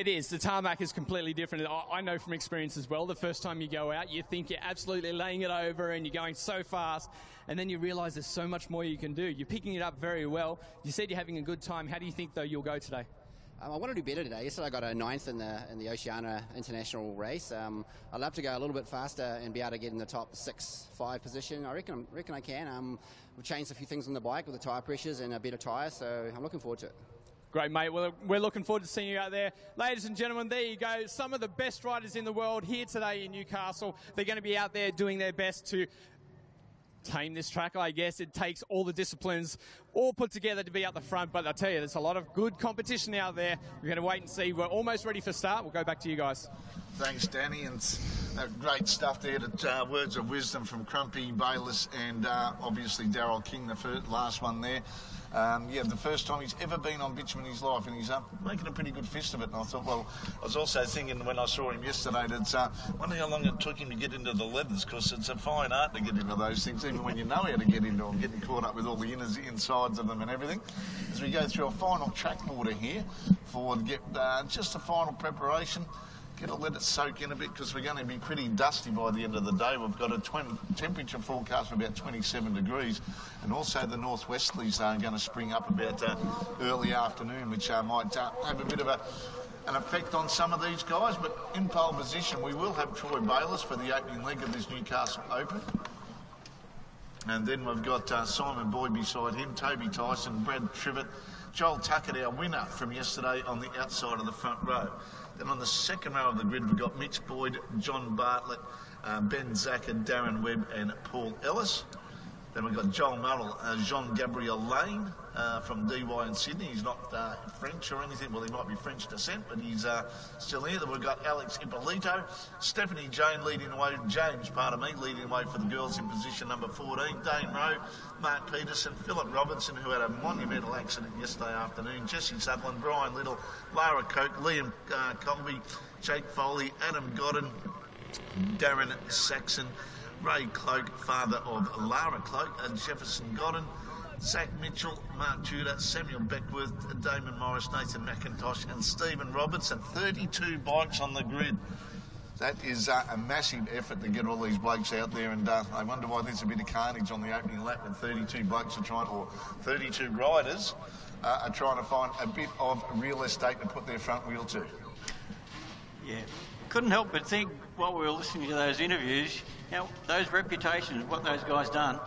it is. The tarmac is completely different. I know from experience as well, the first time you go out, you think you're absolutely laying it over and you're going so fast, and then you realise there's so much more you can do. You're picking it up very well. You said you're having a good time. How do you think, though, you'll go today? I want to do better today. Yesterday I got a 9th in the Oceania international race. I'd love to go a little bit faster and be able to get in the top 6-5 position. I reckon I can. We've changed a few things on the bike with the tyre pressures and a better tyre, so I'm looking forward to it. Great, mate. Well, we're looking forward to seeing you out there. Ladies and gentlemen, there you go. Some of the best riders in the world here today in Newcastle. They're going to be out there doing their best to tame this track, I guess. It takes all the disciplines all put together to be out the front, but I tell you, there's a lot of good competition out there. We're going to wait and see. We're almost ready for start. We'll go back to you guys. Thanks, Danny, and great stuff there. Words of wisdom from Crumpy, Bayliss, and obviously Daryl King, the last one there. Yeah, the first time he's ever been on bitumen in his life, and he's making a pretty good fist of it. And I thought, well, I was also thinking when I saw him yesterday that wonder how long it took him to get into the leathers, because it's a fine art to get into those things, even when you know how to get into them, getting caught up with all the insides of them and everything. As we go through a final track order here for just a final preparation. Let it soak in a bit, because we're going to be pretty dusty by the end of the day. We've got a temperature forecast of about 27 degrees, and also the northwesterlies are going to spring up about early afternoon, which might have a bit of an effect on some of these guys. But in pole position, we will have Troy Bayliss for the opening leg of this Newcastle Open. And then we've got Simon Boyd beside him, Toby Tyson, Brad Trivet, Joel Tuckett, our winner from yesterday, on the outside of the front row. Then on the second row of the grid, we've got Mitch Boyd, John Bartlett, Ben Zacher, Darren Webb and Paul Ellis. Then we've got Joel Murrell, Jean-Gabriel Lane from DY in Sydney. He's not French or anything. Well, he might be French descent, but he's still here. Then we've got Alex Ippolito, Stephanie James leading away for the girls in position number 14. Dane Rowe, Mark Peterson, Philip Robertson, who had a monumental accident yesterday afternoon, Jesse Sutherland, Brian Little, Lara Coke, Liam Colby, Jake Foley, Adam Godden, Darren Saxon, Ray Cloak, father of Lara Cloak, and Jefferson Godden, Zach Mitchell, Mark Tudor, Samuel Beckworth, Damon Morris, Nathan McIntosh and Stephen Robertson. 32 bikes on the grid. That is a massive effort to get all these blokes out there, and I wonder why there's a bit of carnage on the opening lap when 32 blokes or 32 riders are trying to find a bit of real estate to put their front wheel to. Yeah, couldn't help but think while we were listening to those interviews, those reputations, what those guys done,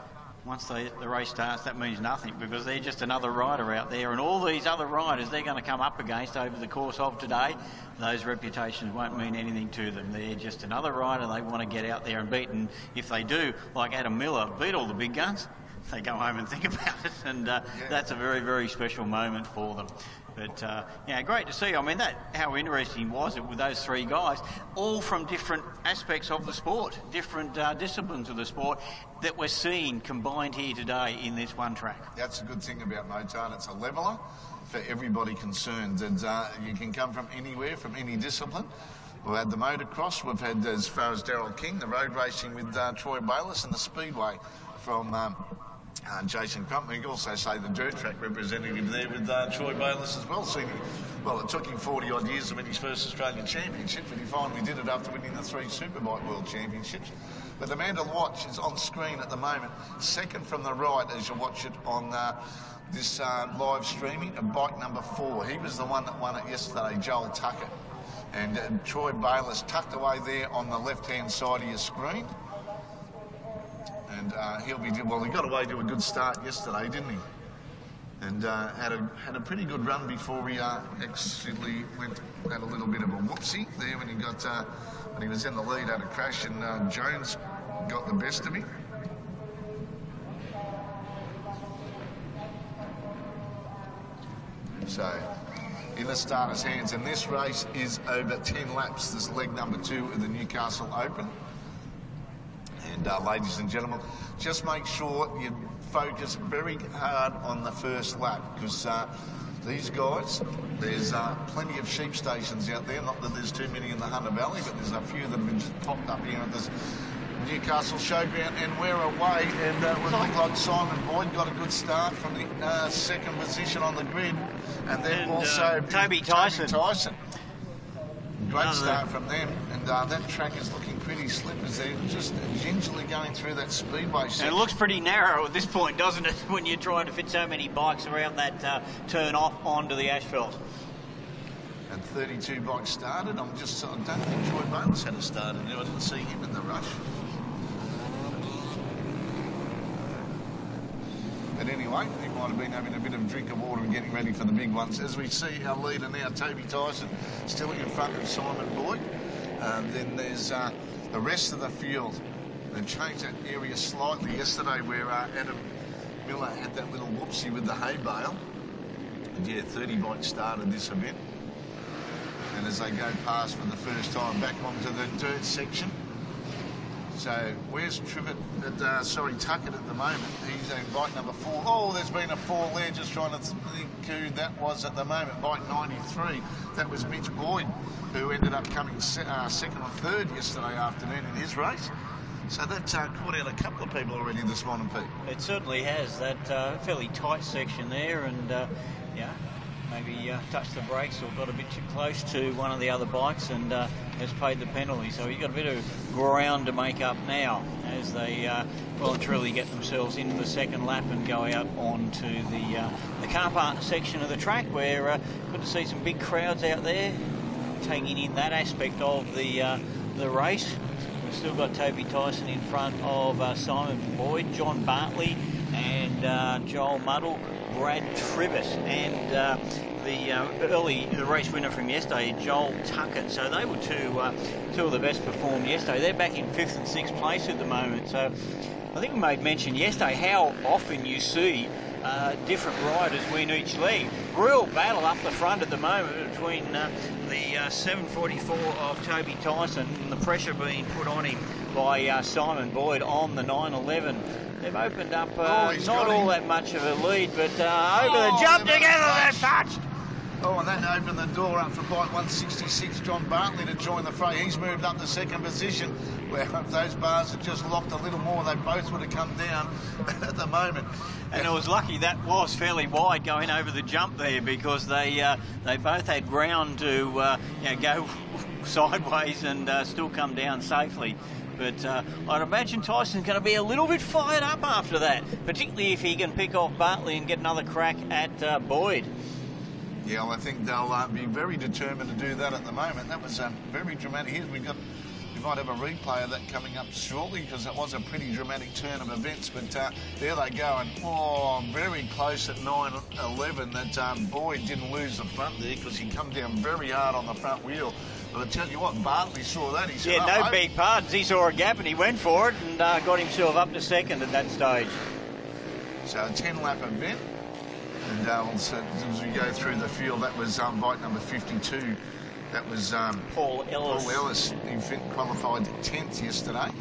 once the race starts, that means nothing, because they're just another rider out there, and all these other riders they're going to come up against over the course of today, those reputations won't mean anything to them. They're just another rider they want to get out there and beat, and if they do, like Adam Miller, beat all the big guns, they go home and think about it, and that's a very, very special moment for them. But, great to see. I mean, how interesting was it with those three guys, all from different aspects of the sport, different disciplines of the sport that we're seeing combined here today in this one track. That's a good thing about Motard. It's a leveller for everybody concerned, and you can come from anywhere, from any discipline. We've had the motocross, we've had, as far as Daryl King, the road racing with Troy Bayliss, and the speedway from Jason Crump. We can also say the dirt track representative there with Troy Bayliss as well. Well, it took him 40-odd years to win his first Australian Championship, but he finally did it after winning the 3 Superbike World Championships. But the man to watch is on screen at the moment, second from the right as you watch it on this live streaming, bike number 4. He was the one that won it yesterday, Joel Tuckett. And Troy Bayliss tucked away there on the left-hand side of your screen. And he got away to a good start yesterday, didn't he? And had a pretty good run before he actually had a little bit of a whoopsie there when he was in the lead, had a crash, and Jones got the best of him. So, in the starter's hands, and this race is over 10 laps. This leg number 2 of the Newcastle Open. And ladies and gentlemen, just make sure you focus very hard on the first lap, because these guys, there's plenty of sheep stations out there. Not that there's too many in the Hunter Valley, but there's a few that have been just popped up here at this Newcastle Showground, and we're away. And it would look like Simon Boyd got a good start from the second position on the grid, and then also Toby Tyson. Great start from them, and that track is looking pretty slick as they're just gingerly going through that speedway section. And it looks pretty narrow at this point, doesn't it, when you're trying to fit so many bikes around that turn off onto the asphalt. And 32 bikes started. I don't think Troy Bayless had a start in there. I didn't see him in the rush. But anyway, he might have been having a bit of a drink of water and getting ready for the big ones. As we see our leader now, Toby Tyson, still in front of Simon Boyd. Then there's the rest of the field. They've changed that area slightly yesterday where Adam Miller had that little whoopsie with the hay bale. And yeah, 30 bikes started this event. And as they go past for the first time, back onto the dirt section. So where's Tuckett at the moment? He's in bike number 4. Oh, there's been a fall there, just trying to think who that was at the moment. Bike 93. That was Mitch Boyd, who ended up coming second or third yesterday afternoon in his race. So that's caught out a couple of people already this morning, Pete. It certainly has. That fairly tight section there, and yeah, maybe touched the brakes or got a bit too close to one of the other bikes and has paid the penalty. So he's got a bit of ground to make up now as they well and truly get themselves into the second lap and go out onto the car park section of the track, where good to see some big crowds out there taking in that aspect of the race. We've still got Toby Tyson in front of Simon Boyd, John Bartley and Joel Muddle, Brad Tribbett, and the race winner from yesterday, Joel Tuckett. So they were two of the best performed yesterday. They're back in 5th and 6th place at the moment. So I think we made mention yesterday how often you see different riders win each leg. Real battle up the front at the moment between the 744 of Toby Tyson and the pressure being put on him by Simon Boyd on the 911. They've opened up not all that much of a lead, but over the jump together, they've touched. Oh, and that opened the door up for bike 166, John Bartley, to join the fray. He's moved up to second position, where if those bars had just locked a little more, they both would have come down at the moment. And it was lucky that was fairly wide going over the jump there, because they both had ground to go sideways and still come down safely. But I'd imagine Tyson's going to be a little bit fired up after that, particularly if he can pick off Bartley and get another crack at Boyd. Yeah, well, I think they'll be very determined to do that at the moment. That was very dramatic. We might have a replay of that coming up shortly, because it was a pretty dramatic turn of events. But there they go, and very close at 9:11. That Boyd didn't lose the front there, because he come down very hard on the front wheel. But I tell you what, Bartley saw that. He said, no big pardons. He saw a gap and he went for it and got himself up to second at that stage. So a 10-lap event. And as we go through the field, that was bike number 52. That was Paul Ellis. He qualified 10th yesterday.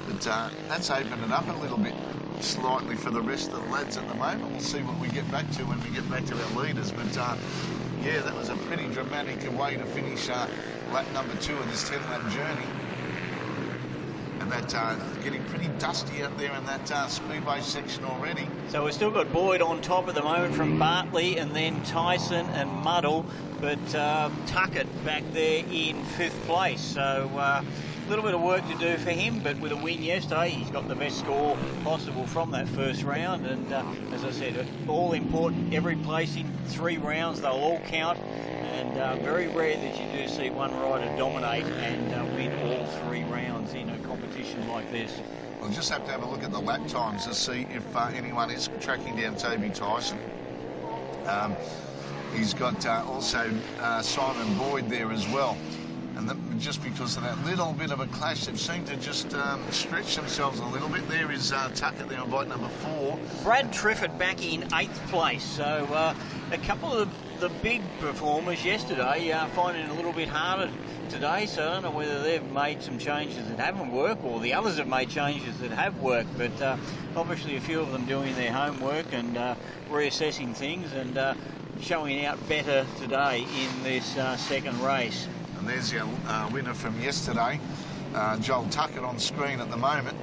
But that's opened it up a little bit slightly for the rest of the lads at the moment. We'll see what we get back to when we get back to our leaders. But yeah, that was a pretty dramatic way to finish lap number 2 of this 10-lap journey. And that getting pretty dusty out there in that speedway section already. So we've still got Boyd on top at the moment from Bartley, and then Tyson and Muddle, but Tuckett back there in 5th place. So a little bit of work to do for him, but with a win yesterday, he's got the best score possible from that first round. And as I said, all important, every place in 3 rounds, they'll all count. And very rare that you do see one rider dominate and win all 3 rounds in a competition like this. We'll just have to have a look at the lap times to see if anyone is tracking down Toby Tyson. He's got also Simon Boyd there as well. And just because of that little bit of a clash, they've seemed to just stretch themselves a little bit. There is Tuckett there on bike number 4. Brad Triffett back in 8th place. So a couple of the big performers yesterday finding it a little bit harder today. So I don't know whether they've made some changes that haven't worked, or the others have made changes that have worked. But obviously a few of them doing their homework and reassessing things and showing out better today in this second race. And there's your winner from yesterday, Joel Tuckett, on screen at the moment,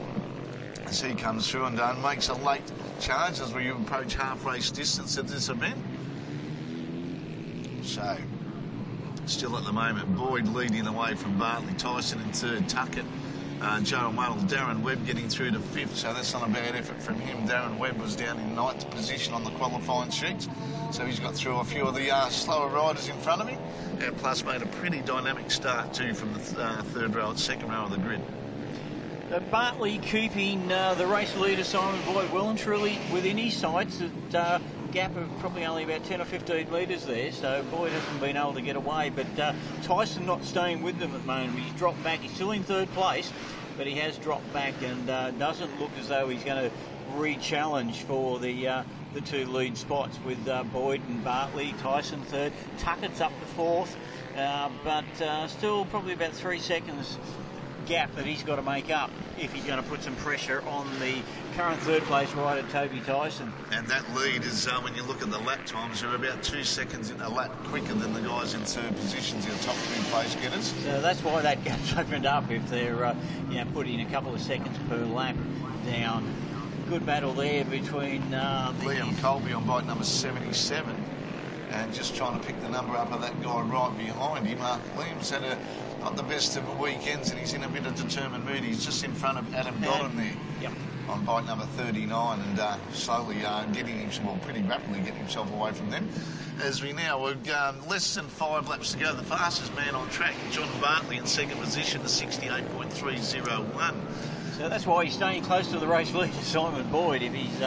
as he comes through and makes a late charge as we approach half-race distance at this event. So still at the moment. Boyd leading away from Bartley, Tyson in third, Tuckett, Joe Muddle, Darren Webb getting through to fifth, so that's not a bad effort from him. Darren Webb was down in ninth position on the qualifying sheets, so he's got through a few of the slower riders in front of him, and plus made a pretty dynamic start too from the third row and second row of the grid. Bartley keeping the race leader Simon Boyd well and truly within his sights. A gap of probably only about 10 or 15 metres there, so Boyd hasn't been able to get away. But Tyson not staying with them at the moment. He's dropped back. He's still in third place, but he has dropped back and doesn't look as though he's going to re-challenge for the two lead spots with Boyd and Bartley. Tyson third, Tuckett's up to fourth, but still probably about 3 seconds gap that he's got to make up if he's going to put some pressure on the current third place rider Toby Tyson. And that lead is, when you look at the lap times, they're about 2 seconds in a lap quicker than the guys in third positions, your top two place getters. So that's why that gap's opened up if they're putting a couple of seconds per lap down. Good battle there between Liam Colby on bike number 77 and just trying to pick the number up of that guy right behind him. Liam's had not the best of weekends and he's in a bit of determined mood. He's just in front of Adam Godden there. Yep. On bike number 39 and slowly pretty rapidly getting himself away from them. As we've less than 5 laps to go, the fastest man on track, John Bartley in second position, to 68.301. So that's why he's staying close to the race leader, Simon Boyd, if he's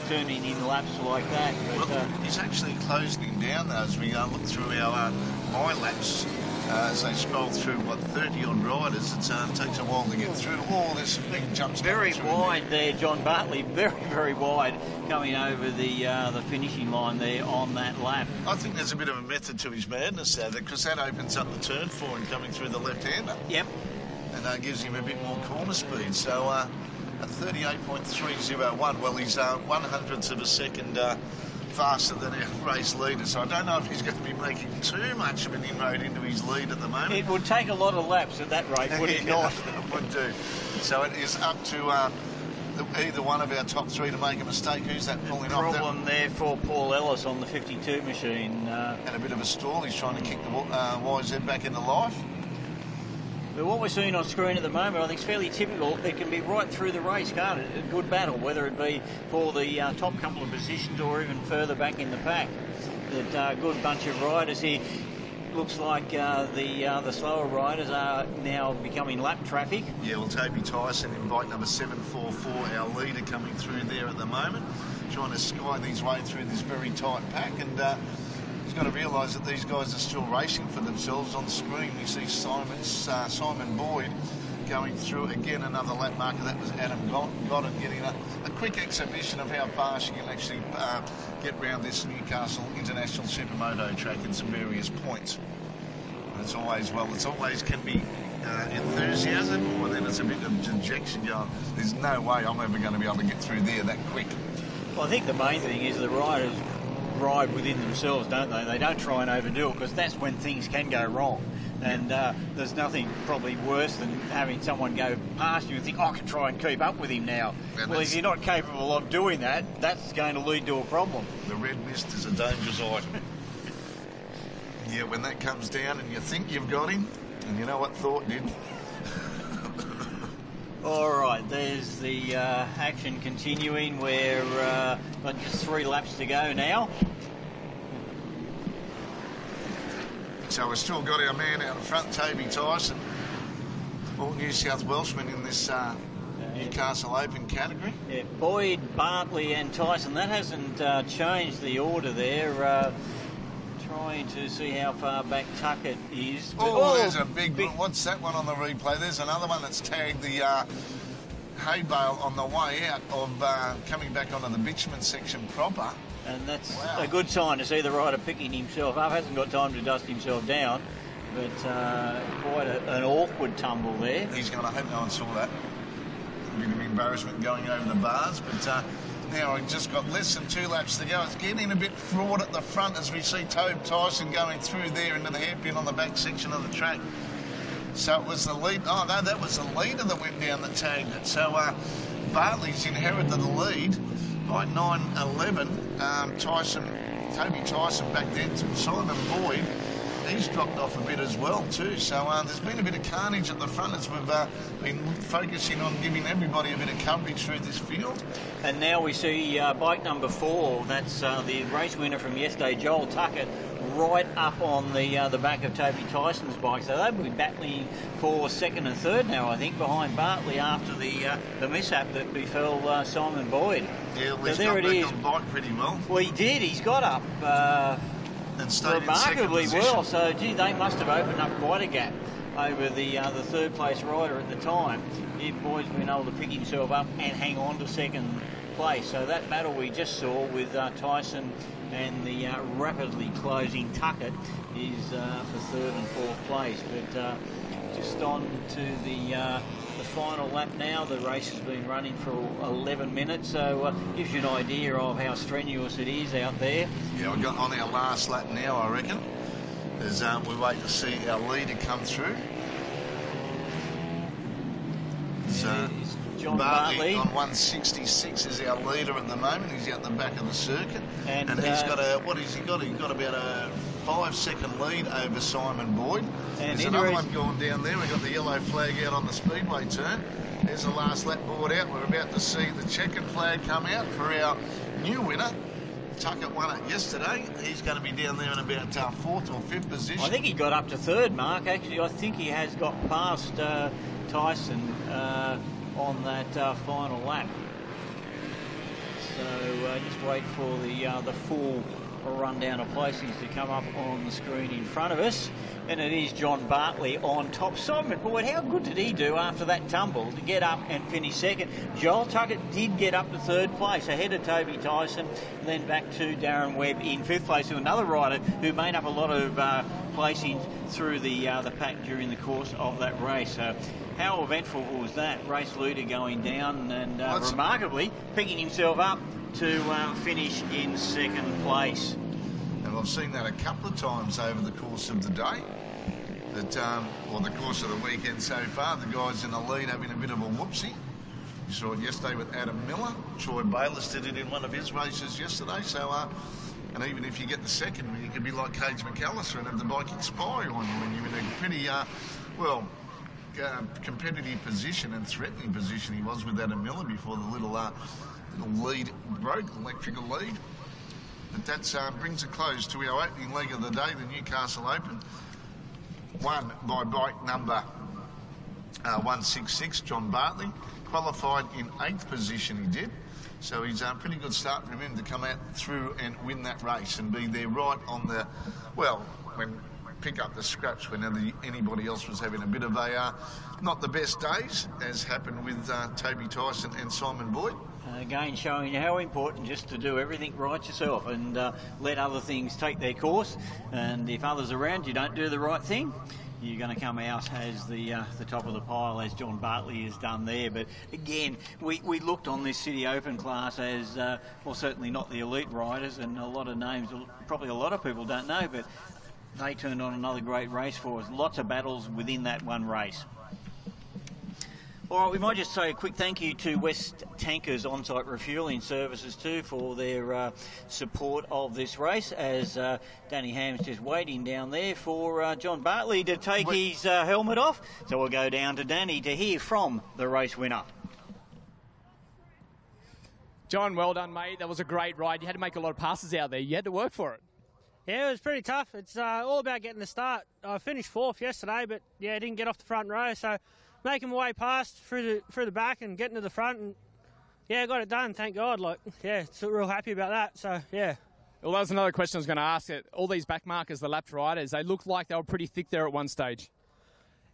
turning in laps like that. But, he's actually closing him down, though, as we look through our my laps. As they scroll through, 30-odd riders, it takes a while to get through. All this big jumps. Very wide there, John Bartley, very, very wide, coming over the finishing line there on that lap. I think there's a bit of a method to his madness there, because that opens up the turn for him coming through the left-hander. Yep. And gives him a bit more corner speed. So at 38.301, well, he's 1/100th of a second faster than our race leader, so I don't know if he's going to be making too much of an inroad into his lead at the moment. It would take a lot of laps at that rate, would it not? It would do. So it is up to either one of our top three to make a mistake. Who's that pulling off? Problem there for Paul Ellis on the 52 machine. And a bit of a stall. He's trying to kick the YZ back into life. But what we're seeing on screen at the moment, I think, is fairly typical. It can be right through the race, can't it? A good battle, whether it be for the top couple of positions or even further back in the pack. That good bunch of riders here. Looks like the slower riders are now becoming lap traffic. Yeah, well, Toby Tyson in bike number 744, our leader, coming through there at the moment, trying to sky his way through this very tight pack, and he's got to realise that these guys are still racing for themselves. On the screen we see Simon Boyd going through again, another lap marker. That was Adam Godden getting a quick exhibition of how fast you can actually get round this Newcastle International Supermoto track in some various points. And it's always can be enthusiasm, or then it's a bit of dejection going, there's no way I'm ever going to be able to get through there that quick. Well, I think the main thing is the riders ride within themselves, don't they? They don't try and overdo it, because that's when things can go wrong. And there's nothing probably worse than having someone go past you and think, I can try and keep up with him now. And well, if you're not capable of doing that, that's going to lead to a problem. The red mist is a dangerous item. Yeah, when that comes down and you think you've got him, and you know what thought did. All right, there's the action continuing. We're got just 3 laps to go now. So we've still got our man out in front, Toby Tyson, all New South Welshman in this Newcastle Open category. Yeah, Boyd, Bartley and Tyson. That hasn't changed the order there. Trying to see how far back Tuckett is. There's a big... What's that one on the replay? There's another one that's tagged the hay bale on the way out of coming back onto the bitumen section proper. And that's a good sign to see the rider picking himself up. Hasn't got time to dust himself down, but quite an awkward tumble there. He's going to hope no one saw that. A bit of embarrassment going over the bars, but now I've just got less than 2 laps to go. It's getting a bit fraught at the front as we see Toby Tyson going through there into the hairpin on the back section of the track. So it was the lead. Oh no, that was the leader that went down that tagged it. So Bartley's inherited the lead by 9:11. Toby Tyson back then to Simon Boyd he's dropped off a bit as well too. So there's been a bit of carnage at the front as we've been focusing on giving everybody a bit of coverage through this field. And now we see bike number 4. That's the race winner from yesterday, Joel Tuckett, right up on the back of Toby Tyson's bike. So they'll be battling for second and third now, I think, behind Bartley after the mishap that befell Simon Boyd. Yeah, well, so there it is. On bike pretty well. Well, he did. He's got up and stayed remarkably in second position. well. So, gee, they must have opened up quite a gap over the third place rider at the time. If Boyd's been able to pick himself up and hang on to second place. So that battle we just saw with Tyson and the rapidly closing Tuckett is for third and fourth place. But just on to the final lap now. The race has been running for 11 minutes, so gives you an idea of how strenuous it is out there. Yeah, we've got on our last lap now, I reckon. As we wait to see our leader come through. So John Bartley on 166 is our leader at the moment. He's out the back of the circuit, and he's got what has he got? He's got about a 5-second lead over Simon Boyd. And there's another one going down there. We've got the yellow flag out on the speedway turn. There's the last lap board out. We're about to see the checkered flag come out for our new winner. Tuckett won it yesterday. He's going to be down there in about 4th or 5th position. I think he got up to third, Mark. Actually, I think he has got past Tyson on that final lap. So just wait for the full rundown of placings to come up on the screen in front of us. And it is John Bartley on top. Simon Boyd, how good did he do after that tumble to get up and finish second? Joel Tuckett did get up to third place, ahead of Toby Tyson, and then back to Darren Webb in 5th place, to another rider who made up a lot of placings through the pack during the course of that race. How eventful was that? Race leader going down and remarkably picking himself up to finish in 2nd place. And I've seen that a couple of times over the course of the day, or the course of the weekend so far. The guys in the lead having a bit of a whoopsie. You saw it yesterday with Adam Miller. Troy Bayliss did it in one of his races yesterday. So, and even if you get the second, you could be like Cage McAllister and have the bike expire on you when you're in a pretty, competitive position and threatening position he was with Adam Miller before the little lead broke, electrical lead. But that brings a close to our opening leg of the day, the Newcastle Open. Won by bike number 166, John Bartley. Qualified in 8th position, he did. So he's a pretty good start for him to come out through and win that race and be there right on the, pick up the scraps when anybody else was having a bit of a, not the best days, as happened with Toby Tyson and Simon Boyd. Again, showing you how important just to do everything right yourself and let other things take their course. And if others around you don't do the right thing, you're going to come out as the top of the pile, as John Bartley has done there. But again, we looked on this City Open class as, certainly not the elite riders, and a lot of names probably a lot of people don't know, but they turned on another great race for us. Lots of battles within that one race. All right, we might just say a quick thank you to West Tankers on-site refuelling services too for their support of this race, as Danny Ham's just waiting down there for John Bartley to take his helmet off. So we'll go down to Danny to hear from the race winner. John, well done, mate. That was a great ride. You had to make a lot of passes out there. You had to work for it. Yeah, it was pretty tough. It's all about getting the start. I finished 4th yesterday, but yeah, didn't get off the front row, so making my way past through the back and getting to the front, and yeah, got it done, thank God. So real happy about that. So yeah. Well, that was another question I was going to ask. All these back markers, the lapped riders, they looked like they were pretty thick there at one stage.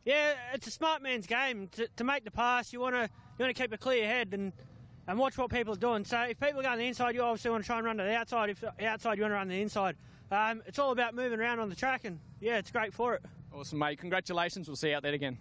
Yeah, it's a smart man's game. To make the pass, you want to keep a clear head and watch what people are doing. So if people go on the inside, you obviously want to try and run to the outside. If the outside, you want to run the inside. It's all about moving around on the track, and yeah, it's great for it. Awesome, mate. Congratulations. We'll see you out there again.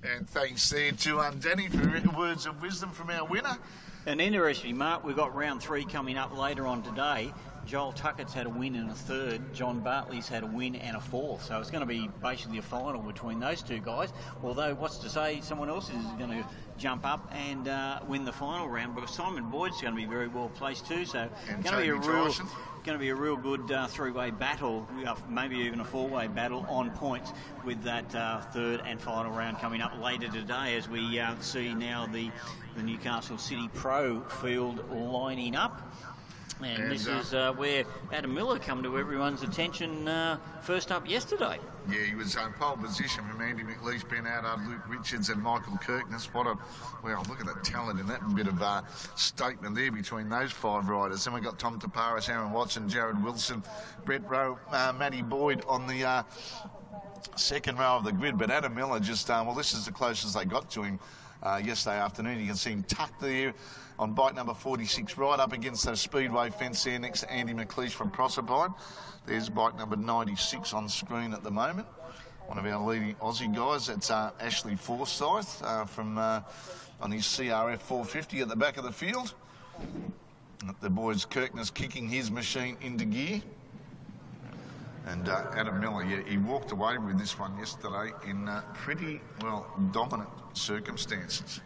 And thanks there to Danny for words of wisdom from our winner. And interestingly, Mark, we've got round 3 coming up later on today. Joel Tuckett's had a win and a 3rd. John Bartley's had a win and a 4th. So it's going to be basically a final between those two guys. Although, what's to say, someone else is going to jump up and win the final round, because Simon Boyd's going to be very well placed too. So it's going to be a going to be a real good three-way battle, maybe even a four-way battle on points, with that third and final round coming up later today, as we see now the Newcastle City Pro field lining up. And this is where Adam Miller come to everyone's attention first up yesterday. Yeah, he was on pole position from Andy McLeish, Ben Outhard, Luke Richards and Michael Kirkness. Well, look at the talent in that bit of statement there between those 5 riders. Then we got Tom Taparis, Aaron Watson, Jared Wilson, Brett Rowe, Matty Boyd on the second row of the grid. But Adam Miller just, this is the closest they got to him yesterday afternoon. You can see him tucked there on bike number 46, right up against the speedway fence there next to Andy McLeish from Proserpine. There's bike number 96 on screen at the moment. One of our leading Aussie guys, that's Ashley Forsyth from on his CRF 450 at the back of the field. The boys Kirkness kicking his machine into gear. And Adam Miller, yeah, he walked away with this one yesterday in pretty, well, dominant circumstances.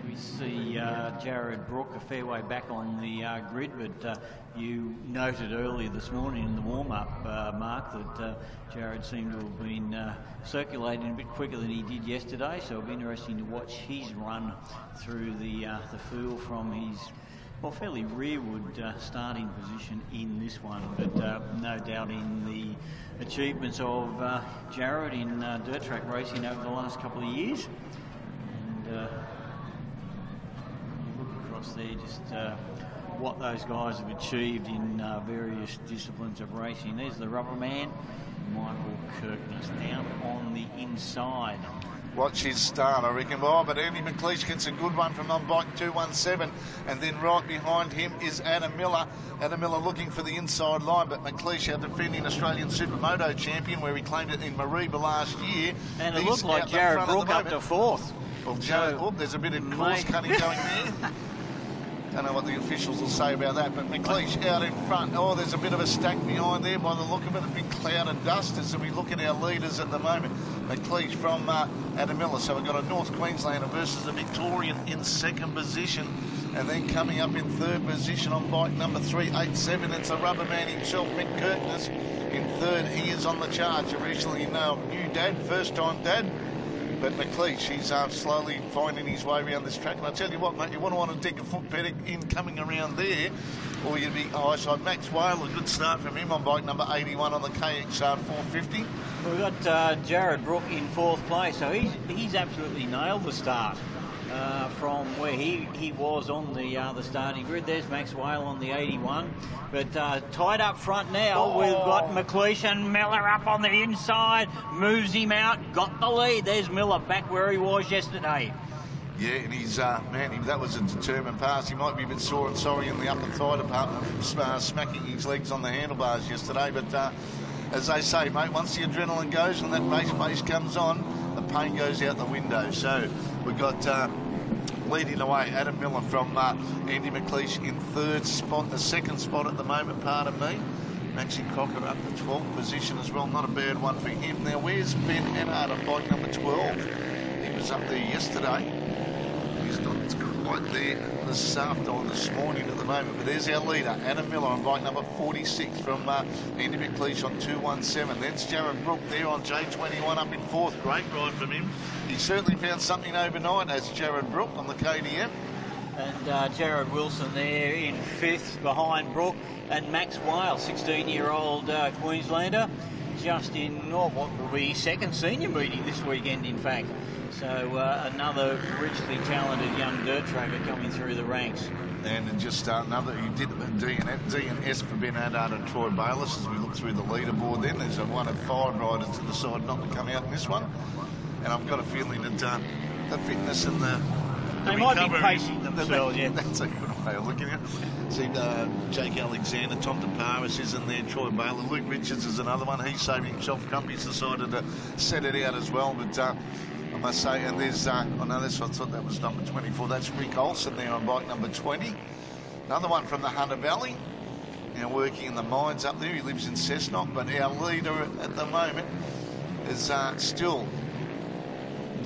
We see Jared Brook a fair way back on the grid, but you noted earlier this morning in the warm-up, Mark, that Jared seemed to have been circulating a bit quicker than he did yesterday, so it'll be interesting to watch his run through the field from his fairly rearward starting position in this one, but no doubt in the achievements of Jared in dirt track racing over the last couple of years. And look across there, just what those guys have achieved in various disciplines of racing. There's the rubber man, Michael Kirkness, down on the inside. Watch his start, I reckon. Oh, but Andy McLeish gets a good one from on bike 217, and then right behind him is Adam Miller. Adam Miller looking for the inside line, but McLeish, our defending Australian Supermoto champion, where he claimed it in Mareeba last year. And it looked like Jared Brook up to 4th. Well, Jared, there's a bit of course cutting going there. Don't know what the officials will say about that, but McLeish out in front. Oh, there's a bit of a stack behind there by the look of it, a big cloud of dust as we look at our leaders at the moment. McLeish from Adam Miller. So we've got a North Queenslander versus a Victorian in second position. And then coming up in third position on bike number 387, it's a rubber man himself, Mick Kirkness. In third, he is on the charge. Originally, new dad, first time dad. But McLeish, he's slowly finding his way around this track. And I tell you what, mate, you want to dig a foot pedal in coming around there, or you'd be so Max Whale, a good start from him on bike number 81 on the KXR 450. We've got Jared Brook in 4th place, so he's absolutely nailed the start from where he was on the starting grid. There's Max Whale on the 81, but tied up front now, we've got McLeish and Miller up on the inside, moves him out, got the lead. There's Miller back where he was yesterday. Yeah, and he's, that was a determined pass. He might be a bit sore and sorry in the upper thigh department from smacking his legs on the handlebars yesterday, but as they say, mate, once the adrenaline goes and that race face comes on, the pain goes out the window. So we've got leading away Adam Miller from Andy McLeish in third spot, the second spot at the moment, pardon me. Maxie Crocker up the 12th position as well, not a bad one for him. Now, where's Ben Ennard on bike number 12? He was up there yesterday. He's not quite there this morning at the moment, but there's our leader, Adam Miller on bike number 46 from Andy McLeish on 217. That's Jared Brook there on J21 up in 4th. Great ride from him. He certainly found something overnight as Jared Brook on the KDM. And Jared Wilson there in 5th behind Brook, and Max Whale, 16-year-old Queenslander, just in what will be second senior meeting this weekend, in fact. So another richly talented young dirt tracker coming through the ranks. And just another, he did D and S for Ben Ennard and Troy Bayliss as we look through the leaderboard. Then there's one of 5 riders to the side not to come out in this one. And I've got a feeling that the fitness and they might be pacing themselves, yeah. That's a good way of looking at it. See Jake Alexander, Tom Taparis is in there, Troy Baylor, Luke Richards is another one. He's saving himself. Crumpy's decided to set it out as well, but I must say, and there's, I thought that was number 24. That's Rick Olsen there on bike number 20. Another one from the Hunter Valley. Now working in the mines up there. He lives in Cessnock, but our leader at the moment is still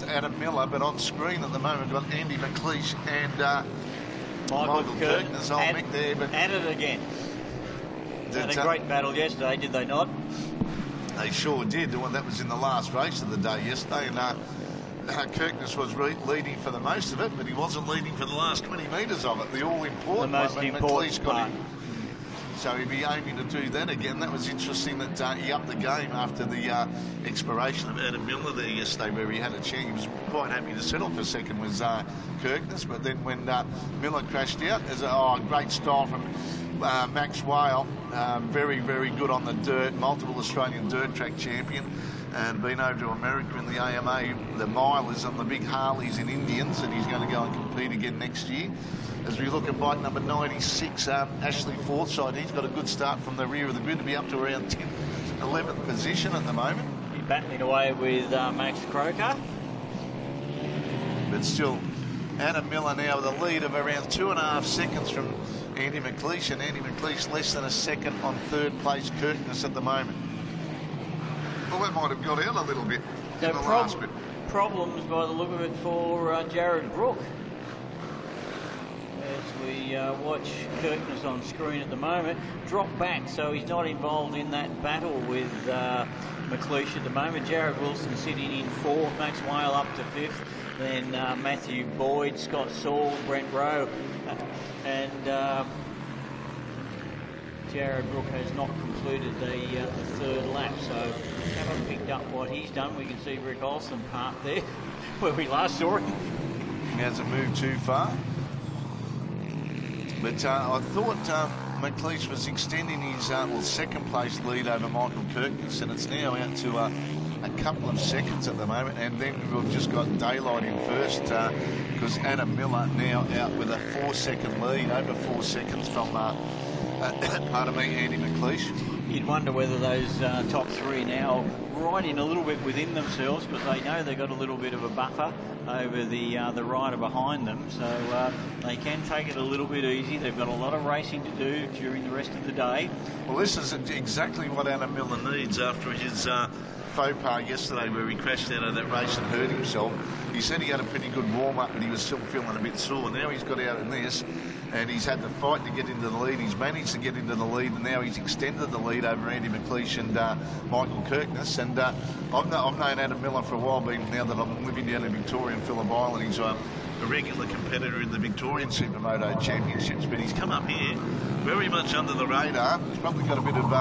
Adam Miller, but on screen at the moment we've got Andy McLeish and Michael Kirkness on Mick there. But at it again. They had a great battle yesterday, did they not? They sure did. Well, that was in the last race of the day yesterday, and Kirkness was leading for the most of it, but he wasn't leading for the last 20 metres of it. The all-important the most one, important got part. him. So he'd be aiming to do that again. That was interesting that he upped the game after the expiration of Adam Miller there yesterday, where he had a chance. He was quite happy to settle for second was Kirkness, but then when Miller crashed out, there's a great style from Max Whale. Very, very good on the dirt, multiple Australian dirt track champion, and been over to America in the AMA, the milers on the big Harleys in Indians, and he's going to go and compete again next year. As we look at bike number 96, Ashley Forsyth, he's got a good start from the rear of the grid to be up to around 10th, 11th position at the moment. He's battling away with Max Croker. But still, Adam Miller now with a lead of around 2.5 seconds from Andy McLeish, and Andy McLeish less than a second on third place Kirkness at the moment. Well, that might have got out a little bit in the last bit. Problems by the look of it for Jared Brook. As we watch Kirkness on screen at the moment, drop back, so he's not involved in that battle with McLeish at the moment. Jared Wilson sitting in fourth, Max Whale up to fifth, then Matthew Boyd, Scott Saul, Brent Rowe, and Jared Brook has not completed the third lap, so haven't picked up what he's done. We can see Rick Olsen parked there where we last saw him. He hasn't moved too far. But I thought McLeish was extending his second place lead over Michael Kirkness, and it's now out to a couple of seconds at the moment, and then we've just got daylight in first because Adam Miller now out with a 4-second lead, over 4 seconds from pardon me, Andy McLeish. You'd wonder whether those top three now riding a little bit within themselves, because they know they've got a little bit of a buffer over the rider behind them, so they can take it a little bit easy. They've got a lot of racing to do during the rest of the day. Well, this is exactly what Adam Miller needs after his faux pas yesterday, where he crashed out of that race and hurt himself. He said he had a pretty good warm-up, but he was still feeling a bit sore. Now he's got out in this, and he's had to fight to get into the lead. He's managed to get into the lead, and now he's extended the lead over Andy McLeish and Michael Kirkness. And I've known Adam Miller for a while, now that I'm living down in Victoria and Phillip Island. He's a regular competitor in the Victorian Supermoto Championships, but he's come up here very much under the radar. He's probably got a bit of,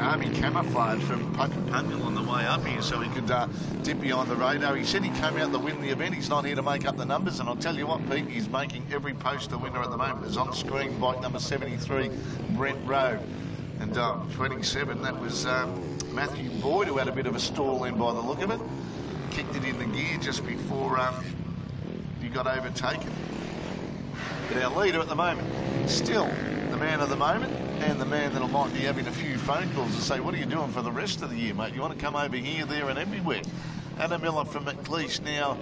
army camouflage from Puckapunyal on the way up here, so he could dip behind the radar. He said he came out to win the event. He's not here to make up the numbers, and I'll tell you what, Pete, he's making every poster winner at the moment. It's on screen, bike number 73, Brent Rowe. And 27, that was Matthew Boyd, who had a bit of a stall in by the look of it. Kicked it in the gear just before he got overtaken. But our leader at the moment, still the man of the moment, and the man that might be having a few phone calls to say, what are you doing for the rest of the year, mate? You want to come over here, there, and everywhere. Adam Miller from McLeish now.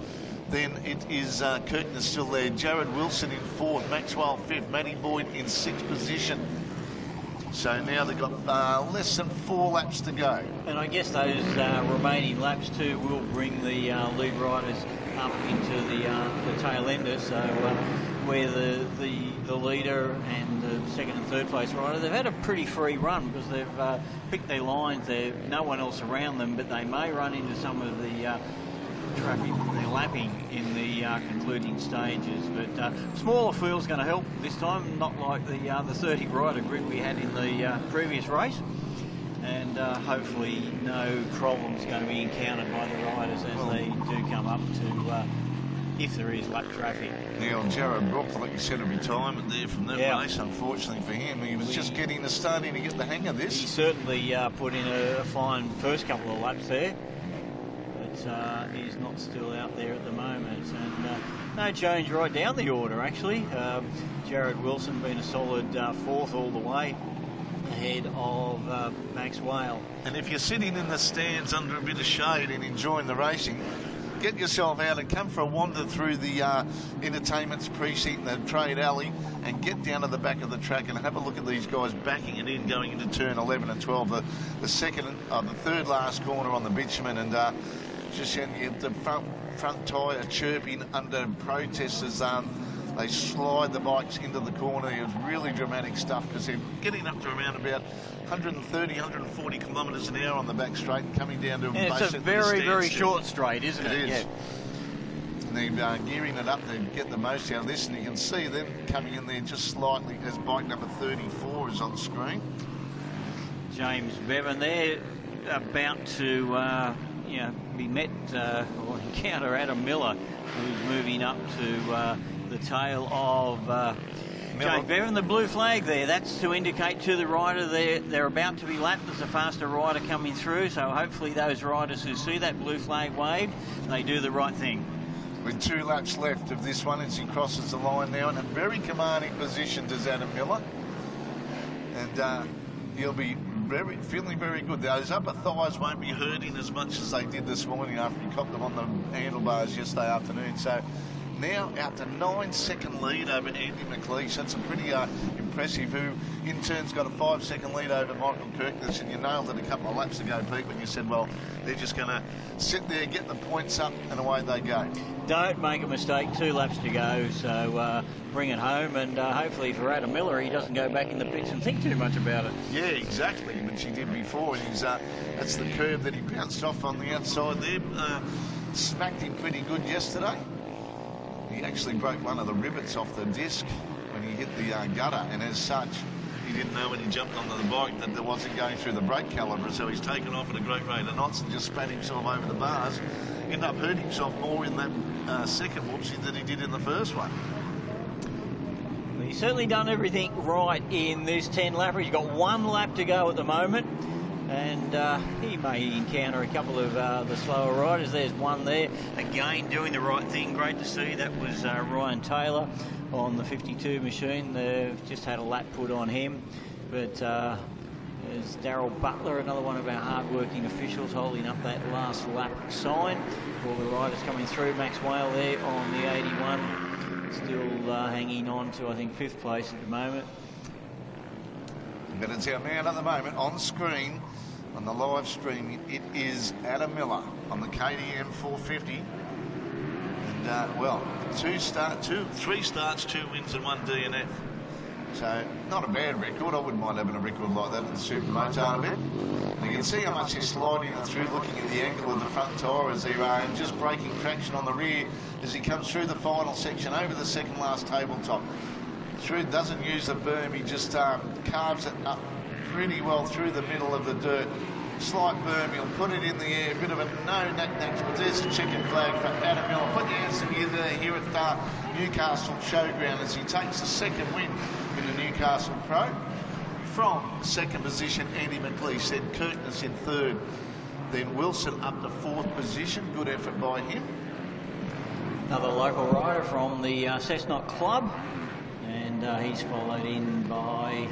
Then it is Kirkness still there. Jared Wilson in fourth, Maxwell fifth, Matty Boyd in sixth position. So now they've got less than 4 laps to go. And I guess those remaining laps too will bring the lead riders up into the tail ender. So where the leader and the second and third place rider, they've had a pretty free run because they've picked their lines. There's no one else around them, but they may run into some of the traffic, the lapping in the concluding stages. But smaller field's going to help this time, not like the 30 rider grid we had in the previous race. And hopefully no problems going to be encountered by the riders as they do come up to, if there is lap traffic. Now, Jared Brook, like you said, a retirement there from that race, unfortunately for him. He was just starting to get the hang of this. He certainly put in a fine first couple of laps there. But he's not still out there at the moment. And no change right down the order, actually. Jared Wilson been a solid fourth all the way, ahead of Max Whale. And if you're sitting in the stands under a bit of shade and enjoying the racing, get yourself out and come for a wander through the entertainment's precinct, the trade alley, and get down to the back of the track and have a look at these guys backing it in, going into turn 11 and 12, the third last corner on the bitumen. And just the front tyre chirping under protest as they slide the bikes into the corner. It was really dramatic stuff because they're getting up to around about 130, 140 kilometres an hour on the back straight and coming down to it's a very short straight, isn't it? It is. Yeah. And they're gearing it up to get the most out of this, and you can see them coming in there just slightly as bike number 34 is on screen. James Bevan there about to be met or encounter Adam Miller, who's moving up to the tail of James Bevan. The blue flag there, that's to indicate to the rider they're about to be lapped. There's a faster rider coming through, so hopefully those riders who see that blue flag waved, they do the right thing. With 2 laps left of this one as he crosses the line now in a very commanding position does Adam Miller. And he'll be feeling very good. Those upper thighs won't be hurting as much as they did this morning after he copped them on the handlebars yesterday afternoon. So now out to 9-second lead over Andy McLeish. That's a pretty impressive, who in turn's got a 5-second lead over Michael Kirkness. And you nailed it a couple of laps ago, Pete, when you said, well, they're just going to sit there, get the points up, and away they go. Don't make a mistake, 2 laps to go, so bring it home, and hopefully for Adam Miller he doesn't go back in the pits and think too much about it. Yeah, exactly, which he did before. That's the curve that he bounced off on the outside there. Smacked him pretty good yesterday. He actually broke one of the rivets off the disc when he hit the gutter, and as such, he didn't know when he jumped onto the bike that there wasn't going through the brake caliper, so he's taken off at a great rate of knots and just spat himself over the bars. Ended up hurting himself more in that second whoopsie than he did in the first one. Well, he's certainly done everything right in this 10-lapper. He's got 1 lap to go at the moment, and he may encounter a couple of the slower riders. There's one there, again doing the right thing. Great to see. That was Ryan Taylor on the 52 machine. They've just had a lap put on him, but there's Darryl Butler, another one of our hard-working officials, holding up that last lap sign. All the riders coming through. Max Whale there on the 81, still hanging on to, I think, 5th place at the moment. But it's our man at the moment on screen, on the live stream. It is Adam Miller on the KTM 450. And, well, 3 starts, 2 wins and 1 DNF. So, not a bad record. I wouldn't mind having a record like that in the Supermoto a bit. And you can see how much he's sliding it through, looking at the angle of the front tyre as he and just breaking traction on the rear as he comes through the final section over the second last tabletop. Doesn't use the berm, he just carves it up pretty well through the middle of the dirt. Slight berm, he'll put it in the air, a bit of a no knack-knacks, but there's a chicken flag for Adam Miller. Put your hands together here at Newcastle Showground as he takes the 2nd win in the Newcastle Pro. From 2nd position, Andy McLeish, then Kirkness in 3rd, then Wilson up to 4th position. Good effort by him. Another local rider from the Cessnock Club, and he's followed in by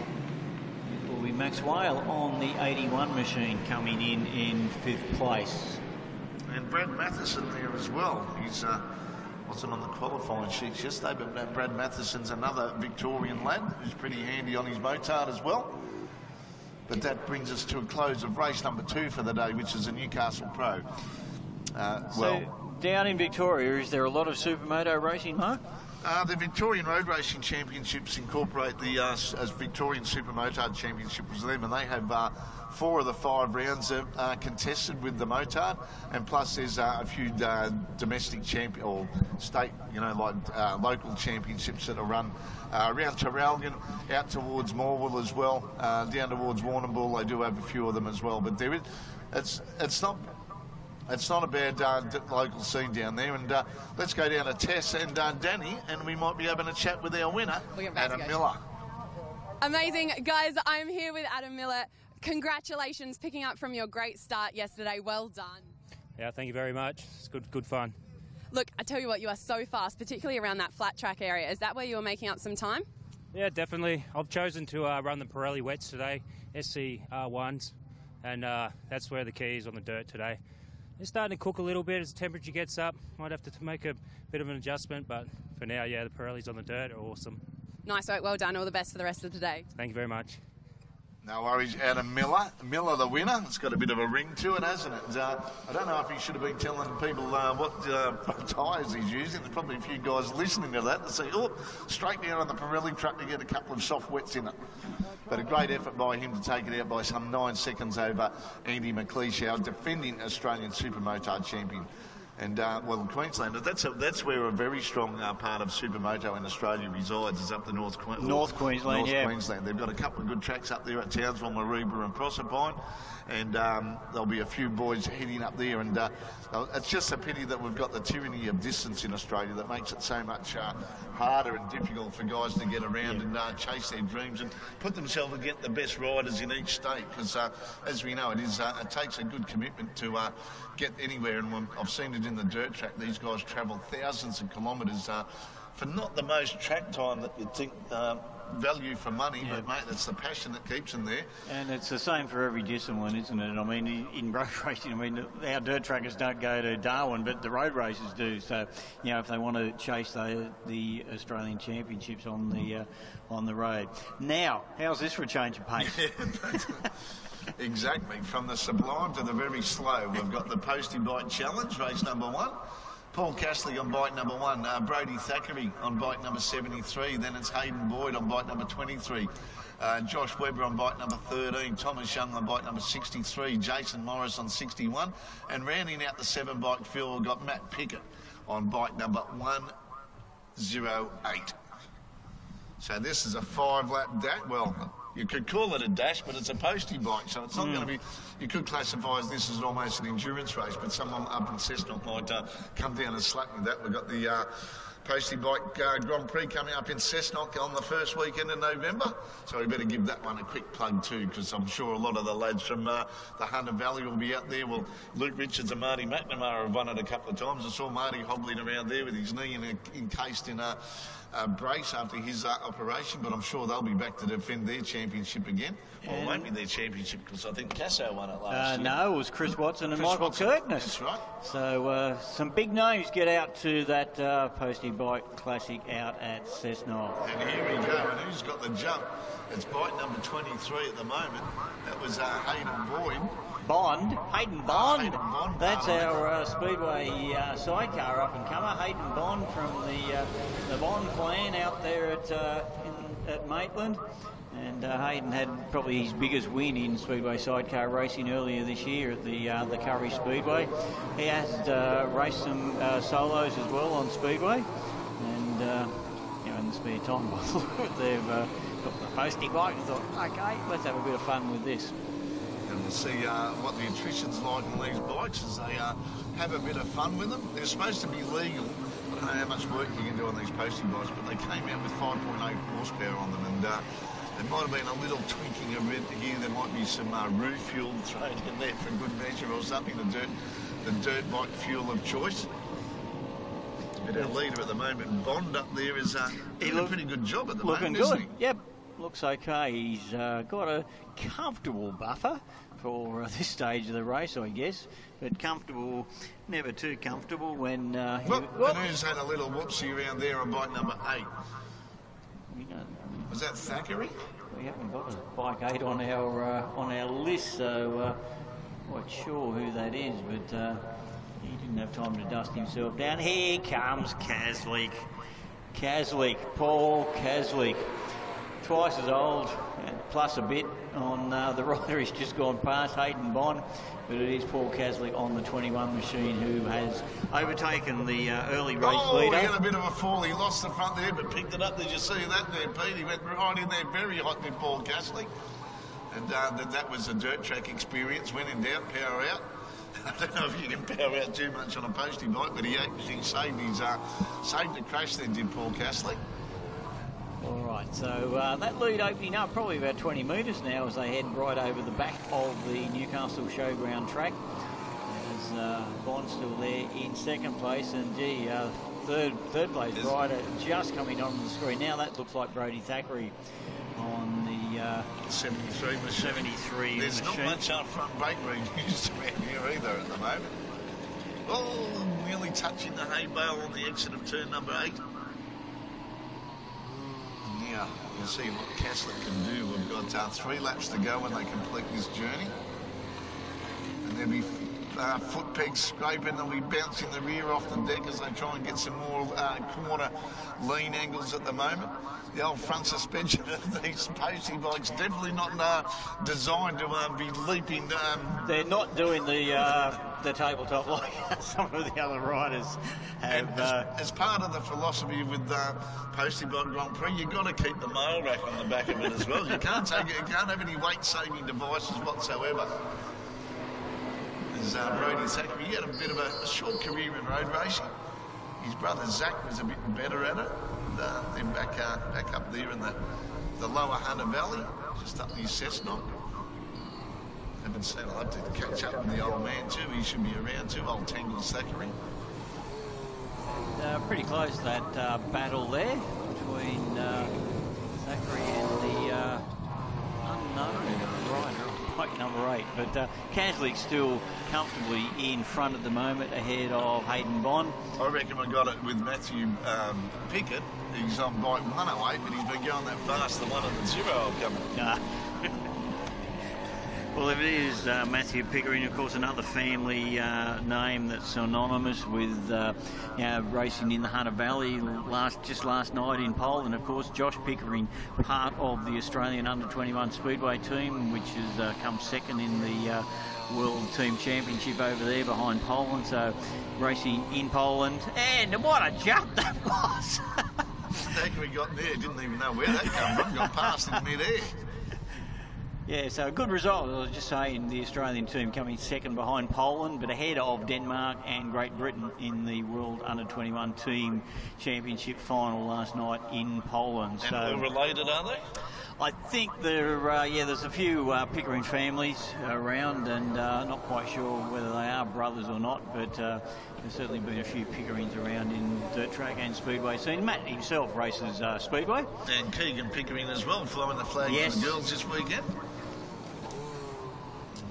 Max Whale on the 81 machine, coming in 5th place. And Brad Matheson there as well. He's wasn't on the qualifying sheets yesterday, but Brad Matheson's another Victorian lad who's pretty handy on his motard as well. But that brings us to a close of race number 2 for the day, which is a Newcastle Pro. So down in Victoria, is there a lot of Supermoto racing, Mark? The Victorian Road Racing Championships incorporate the as Victorian Supermoto Championship was them, and they have 4 of the 5 rounds contested with the motard, and plus there's a few domestic or state, like local championships that are run around Traralgon, out towards Morwell as well, down towards Warrnambool. They do have a few of them as well, but there is, it's not a bad local scene down there. And let's go down to Tess and Danny, and we might be having a chat with our winner, Adam Miller. Amazing. Guys, I'm here with Adam Miller. Congratulations picking up from your great start yesterday. Well done. Yeah, thank you very much. It's good fun. Look, I tell you what, you are so fast, particularly around that flat track area. Is that where you were making up some time? Yeah, definitely. I've chosen to run the Pirelli wets today, SC R1s, and that's where the key is, on the dirt today. It's starting to cook a little bit as the temperature gets up. Might have to make a bit of an adjustment, but for now, yeah, the Pirellis on the dirt are awesome. Nice work, well done. All the best for the rest of the day. Thank you very much. No worries, Adam Miller. Miller, the winner. It's got a bit of a ring to it, hasn't it? I don't know if he should have been telling people what tyres he's using. There's probably a few guys listening to that to say, oh, straight down on the Pirelli truck to get a couple of soft wets in it. But a great effort by him to take it out by some 9 seconds over Andy McLeish, defending Australian Supermoto champion. And, well, Queensland, that's where a very strong part of Supermoto in Australia resides, is up the North Queensland. North Queensland. They've got a couple of good tracks up there at Townsville, Maroubra and Proserpine. And there'll be a few boys heading up there. And it's just a pity that we've got the tyranny of distance in Australia that makes it so much harder and difficult for guys to get around and chase their dreams and put themselves against the best riders in each state. Because, as we know, it takes a good commitment to get anywhere. And I've seen it in the dirt track. These guys travel thousands of kilometres for not the most track time that you'd think value for money, but mate, it's the passion that keeps them there. And it's the same for every discipline, isn't it? I mean, in road racing, I mean, our dirt trackers don't go to Darwin, but the road racers do. So, you know, if they want to chase the Australian Championships on the road. Now, how's this for a change of pace? Exactly. From the sublime to the very slow, we've got the Postie Bike Challenge, race number 1. Paul Castley on bike number 1, Brody Thackeray on bike number 73, then it's Hayden Boyd on bike number 23, Josh Webber on bike number 13, Thomas Young on bike number 63, Jason Morris on 61, and rounding out the 7-bike field, we've got Matt Pickett on bike number 108. So this is a 5-lap dash. Well, you could call it a dash, but it's a Postie bike, so it's not going to be... You could classify this as almost an endurance race, but someone up in Cessnock might come down and slap me that. We've got the Postie Bike Grand Prix coming up in Cessnock on the first weekend in November, so we better give that one a quick plug too, because I'm sure a lot of the lads from the Hunter Valley will be out there. Well, Luke Richards and Marty McNamara have won it a couple of times. I saw Marty hobbling around there with his knee encased in a brace after his operation, but I'm sure they'll be back to defend their championship again. Well, it won't be their championship because I think Casso won it last year. No, it was Chris Watson and Michael Kirkness. That's right. So some big names get out to that Postie Bike Classic out at Cessnock. And here we go. And who's got the jump? It's bike number 23 at the moment. That was Hayden Boyd. Hayden Bond. Hayden Bond. That's our Speedway sidecar up and comer. Hayden Bond from the Bond clan out there at Maitland. And Hayden had probably his biggest win in Speedway sidecar racing earlier this year at the Curry Speedway. He has raced some solos as well on Speedway. And you know, in the spare time, they've got the Postie bike and thought, okay, let's have a bit of fun with this. And we'll see what the attrition's like on these bikes as they have a bit of fun with them. They're supposed to be legal. I don't know how much work you can do on these Postie bikes, but they came out with 5.8 horsepower on them, and there might have been a little tweaking of it here. There might be some roof fuel thrown in there for good measure or something, the dirt bike fuel of choice. But our leader at the moment, Bond up there, is doing a pretty good job at the moment, isn't he? Yep. Looks okay. He's got a comfortable buffer for this stage of the race, I guess. But comfortable, never too comfortable when... and who's had a little whoopsie around there on bike number 8? Was that Thackeray? We haven't got a bike 8 on our list, so not sure who that is, but he didn't have time to dust himself down. Here comes Caslick. Paul Caslick. Twice as old, plus a bit on the rider he's just gone past, Hayden Bond, but it is Paul Caslick on the 21 machine who has overtaken the early race leader. He had a bit of a fall. He lost the front there, but picked it up. Did you see that there, Pete? He went right in there, very hot with Paul Caslick. And that was a dirt track experience. When in doubt, power out. I don't know if you can power out too much on a Postie bike, but he actually saved the crash there, did Paul Caslick. All right, so that lead opening up probably about 20 metres now as they head right over the back of the Newcastle Showground track. As Bond still there in second place, and third place rider just coming on the screen. Now that looks like Brody Thackeray on the 73 machine. 73 There's machine. not much front brake room used around here either at the moment. Oh, nearly touching the hay bale on the exit of turn number 8. Now, we'll see what Castle can do. We've got 3 laps to go when they complete this journey. And there'll be foot pegs scraping. They'll be bouncing the rear off the deck as they try and get some more corner lean angles at the moment. The old front suspension of these Postie bikes definitely not designed to be leaping. They're not doing the tabletop like some of the other riders have. As part of the philosophy with Postie Bike Grand Prix, you've got to keep the mail rack on the back of it as well. You can't have any weight-saving devices whatsoever. As Brody Zachary, he had a bit of a short career in road racing. His brother Zach was a bit better at it. Then back up there in the lower Hunter Valley, just up near Cessnock. Haven't seen. I'll have to catch up with the old man too. He should be around too, old Tangle Zachary. Pretty close, that battle there between Zachary and the unknown rider, bike number 8. But Caslick's still comfortably in front at the moment, ahead of Hayden Bond. I reckon we got it with Matthew Pickett. He's on bike 108, but he's been going that fast. The 1 and the 0 will come. Well, if it is Matthew Pickering, of course, another family name that's synonymous with racing in the Hunter Valley just last night in Poland. Of course, Josh Pickering, part of the Australian Under-21 Speedway team, which has come second in the World Team Championship over there behind Poland. So, racing in Poland. And what a jump that was! Zachary got there, didn't even know where that came from, got past in mid-air. Yeah, so a good result. I was just saying, the Australian team coming second behind Poland, but ahead of Denmark and Great Britain in the World Under-21 Team Championship final last night in Poland. And all related, are they? I think there's a few Pickering families around, and not quite sure whether they are brothers or not, but there's certainly been a few Pickerings around in dirt track and speedway scene. Matt himself races speedway. And Keegan Pickering as well, flying the flag for the girls this weekend.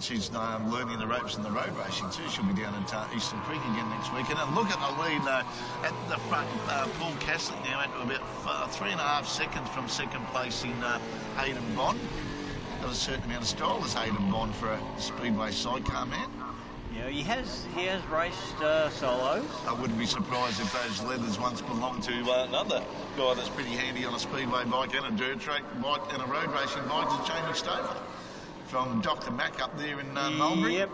She's learning the ropes in the road racing too. She'll be down at Eastern Creek again next weekend. And look at the lead at the front. Paul Caslick now at about 3.5 seconds from second place in Hayden Bond. That was a certain amount of style as Hayden Bond for a speedway sidecar man. Yeah, he has raced solos. I wouldn't be surprised if those leathers once belonged to another guy that's pretty handy on a speedway bike and a dirt track bike and a road racing bike, is Jamie Stover from Dr. Mac up there in Mulberry. Yep.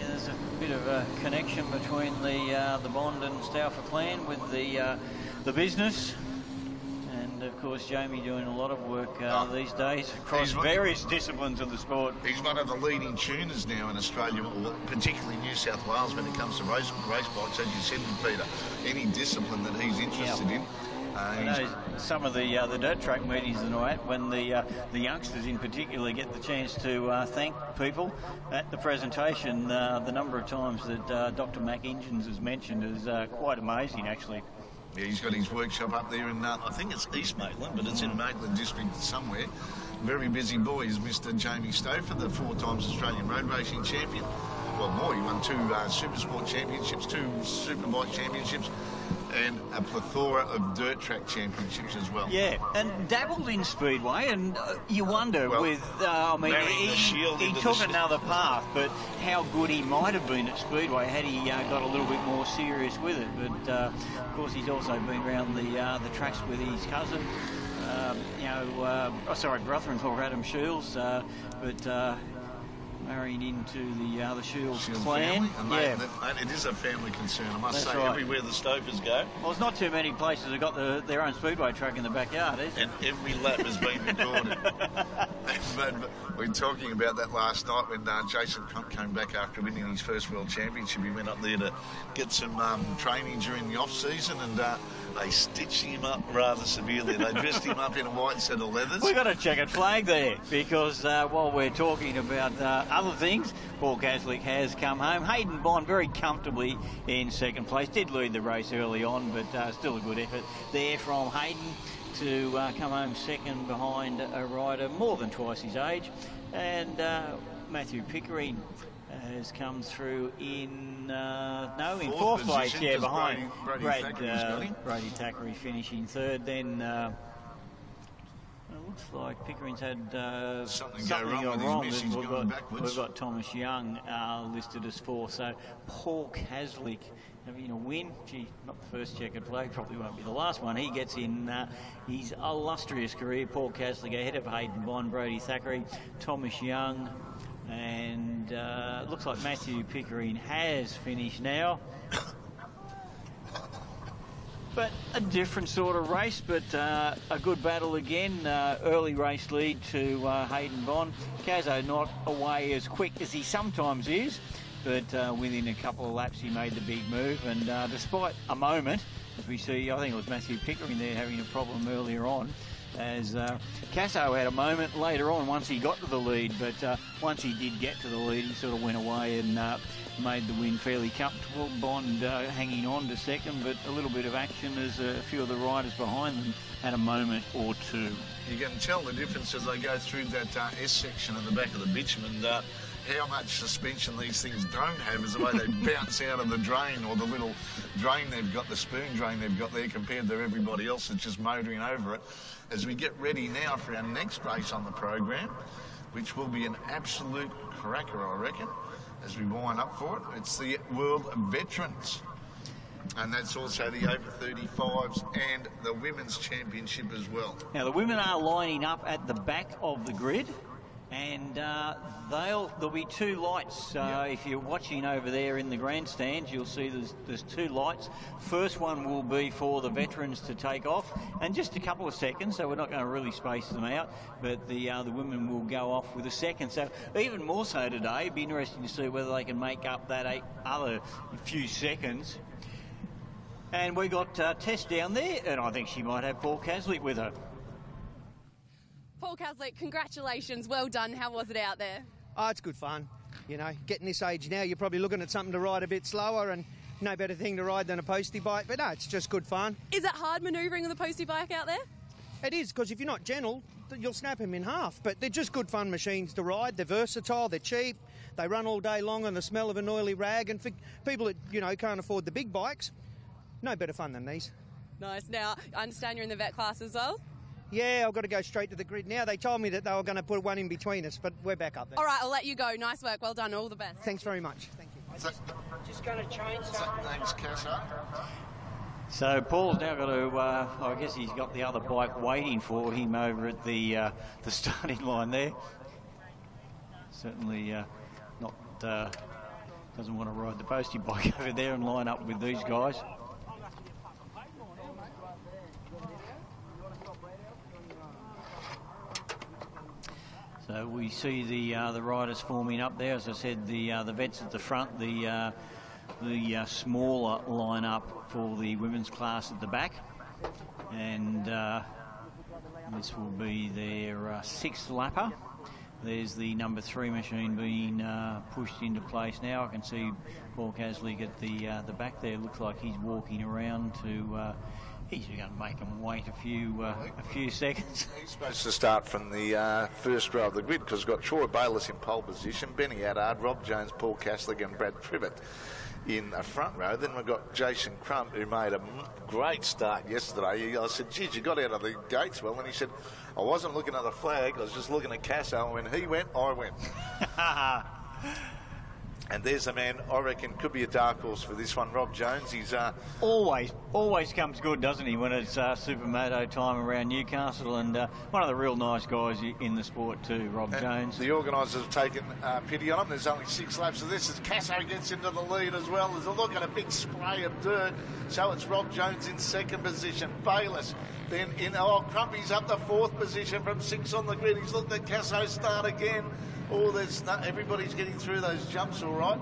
Yeah, there's a bit of a connection between the Bond and Stauffer clan with the business. And of course, Jamie doing a lot of work these days across various disciplines of the sport. He's one of the leading tuners now in Australia, particularly New South Wales, when it comes to race bikes. As you said, Peter, any discipline that he's interested in. I know some of the dirt track meetings and all that, when the youngsters in particular get the chance to thank people at the presentation, the number of times that Dr. Mac Engines has mentioned is quite amazing, actually. Yeah, he's got his workshop up there in, I think it's East Maitland, but it's in Maitland District somewhere. Very busy boy is Mr. Jamie Stouffer, the 4 times Australian road racing champion. Well, more, he won 2 Super Sport championships, 2 Superbike championships, and a plethora of dirt track championships as well. Yeah, and dabbled in speedway, and you wonder he took another path, but how good he might have been at speedway had he got a little bit more serious with it. But of course, he's also been around the tracks with his cousin, brother-in-law Adam Shields, but. Marrying into the Shields clan. Mate, it is a family concern, I must say, everywhere the Stoufers go. Well, there's not too many places that got their own speedway track in the backyard, is there? And every lap has been recorded. But we were talking about that last night when Jason Crump came back after winning his first World Championship. He went up there to get some training during the off-season, and they stitched him up rather severely. They dressed him up in a white set of leathers. We've got a checkered flag there, because while we're talking about other things, Paul Caslick has come home. Hayden Bond very comfortably in second place. Did lead the race early on, but still a good effort there from Hayden to come home second behind a rider more than twice his age. And Matthew Pickering has come through in fourth place, behind Brody Thackeray finishing third. Then Looks like Pickering's had something go wrong with his message going backwards. We've got Thomas Young listed as 4th. So Paul Kaslik having a win. Gee, not the first checkered flag, probably won't be the last one. He gets in his illustrious career. Paul Kaslik ahead of Hayden Bond, Brody Thackeray, Thomas Young, and looks like Matthew Pickering has finished now. But a different sort of race, but a good battle again. Early race lead to Hayden Bond. Kazo not away as quick as he sometimes is, but within a couple of laps he made the big move. And despite a moment, as we see, I think it was Matthew Pickering there having a problem earlier on, as Casso had a moment later on once he got to the lead, but once he did get to the lead, he sort of went away and made the win fairly comfortable. Bond hanging on to second, but a little bit of action as a few of the riders behind them had a moment or two. You can tell the difference as they go through that S section at the back of the bitumen. How much suspension these things don't have is the way they bounce out of the drain, or the little drain they've got, the spoon drain they've got there, compared to everybody else that's just motoring over it. As we get ready now for our next race on the program, which will be an absolute cracker, I reckon, as we wind up for it. It's the World Veterans, and that's also the over 35s and the Women's Championship as well. Now the women are lining up at the back of the grid, and there'll be 2 lights. If you're watching over there in the grandstands, you'll see there's 2 lights. First one will be for the veterans to take off, and just a couple of seconds, so we're not going to really space them out, but the women will go off with a second. So even more so today, it'd be interesting to see whether they can make up that other few seconds. And we got Tess down there, and I think she might have Paul Kaslik with her. Paul Kaslik, congratulations, well done. How was it out there? Oh, it's good fun. You know, getting this age now, you're probably looking at something to ride a bit slower, and no better thing to ride than a Postie bike, but no, it's just good fun. Is it hard manoeuvring with a Postie bike out there? It is, because if you're not gentle, you'll snap them in half, but they're just good fun machines to ride. They're versatile, they're cheap, they run all day long on the smell of an oily rag, and for people that, you know, can't afford the big bikes, no better fun than these. Nice. Now, I understand you're in the vet class as well? Yeah, I've got to go straight to the grid now. They told me that they were going to put one in between us, but we're back up there. All right, I'll let you go. Nice work. Well done. All the best. Thanks very much. Thank you. Just going to change something. Thanks, Casso. So Paul's now got to, I guess he's got the other bike waiting for him over at the starting line there. Certainly not doesn't want to ride the Postie bike over there and line up with these guys. So we see the riders forming up there. As I said, the vets at the front, the smaller lineup for the women's class at the back, and this will be their 6th lapper. There's the number 3 machine being pushed into place now. I can see Paul Kaslik at the back there. Looks like he's walking around to. He's going to make them wait a few seconds. He's supposed to start from the first row of the grid, because we've got Troy Bayliss in pole position, Benny Addard, Rob Jones, Paul Kaslik and Brad Privet in a front row. Then we've got Jason Crump, who made a great start yesterday. I said, geez, you got out of the gates well. And he said, I wasn't looking at the flag, I was just looking at Casso, and when he went, I went. And there's a man I reckon could be a dark horse for this one, Rob Jones. He's always comes good, doesn't he, when it's Supermoto time around Newcastle, and one of the real nice guys in the sport too, Rob Jones. The organisers have taken pity on him. There's only 6 laps of this as Casso gets into the lead as well. There's a look at a big spray of dirt. So it's Rob Jones in 2nd position. Bayliss then in, Crumpy's up the 4th position from 6 on the grid. He's looked at Casso start again. Everybody's getting through those jumps all right.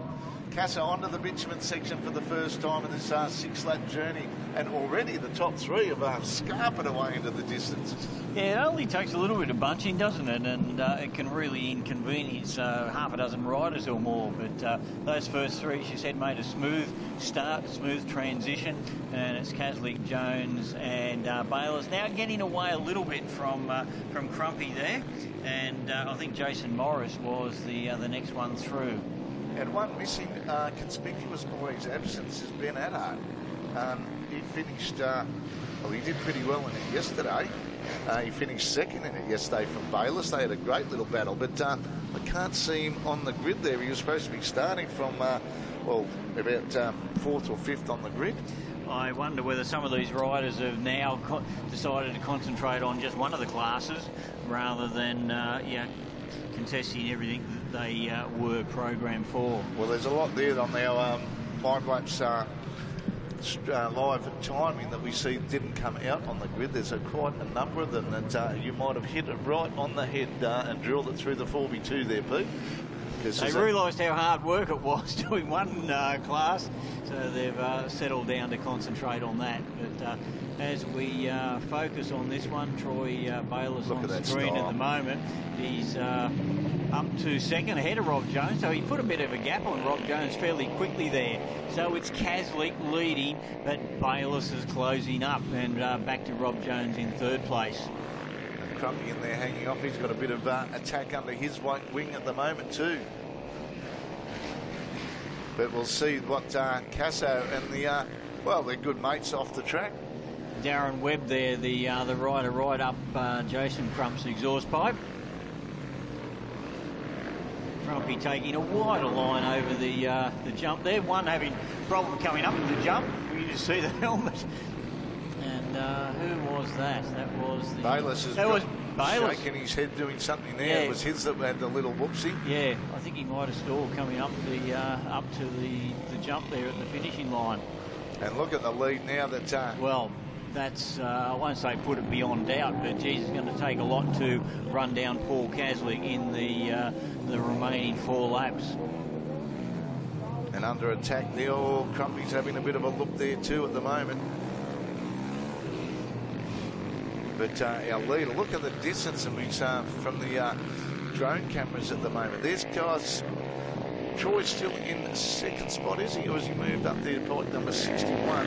Casso onto the bitumen section for the first time in this 6-lap journey, and already the top 3 have scarpered away into the distance. Yeah, it only takes a little bit of bunching, doesn't it? And it can really inconvenience half a dozen riders or more. But those first 3, she said, made a smooth start, smooth transition. And it's Kaslik, Jones and Bayliss now getting away a little bit from Crumpy there. And I think Jason Morris was the next one through. And one missing conspicuous by his absence is Ben Addard. He finished, he did pretty well in it yesterday. He finished second in it yesterday from Bayliss. They had a great little battle, but I can't see him on the grid there. He was supposed to be starting from, about 4th or 5th on the grid. I wonder whether some of these riders have now decided to concentrate on just one of the classes rather than contesting everything that they were programmed for. Well, there's a lot there on our time-lapse live timing that we see didn't come out on the grid. There's quite a number of them that you might have hit it right on the head and drilled it through the 4x2 there, Pete. They realised how hard work it was doing one class, so they've settled down to concentrate on that. But as we focus on this one, Troy Bayliss on the screen at the moment. He's up to second ahead of Rob Jones, so he put a bit of a gap on Rob Jones fairly quickly there. So it's Caslick leading, but Bayliss is closing up, and back to Rob Jones in third place. Crumpy in there hanging off. He's got a bit of attack under his wing at the moment too. But we'll see what Casso and the they're good mates off the track. Darren Webb there, the rider right up Jason Crump's exhaust pipe. Crumpy taking a wider line over the jump there. One having problem coming up in the jump. You just see the helmet. And who was that? That was the... Bayliss is Bayliss shaking his head doing something there. Yeah. It was his that had the little whoopsie. Yeah, I think he might have stalled coming up to the jump there at the finishing line. And look at the lead now that... well, that's, I won't say put it beyond doubt, but geez, it's going to take a lot to run down Paul Caslick in the remaining 4 laps. And under attack there, Crumpy's having a bit of a look there too at the moment. But our leader, look at the distance and from the drone cameras at the moment. There's guys. Troy's still in second spot, is he? Or has he moved up there to bike number 61?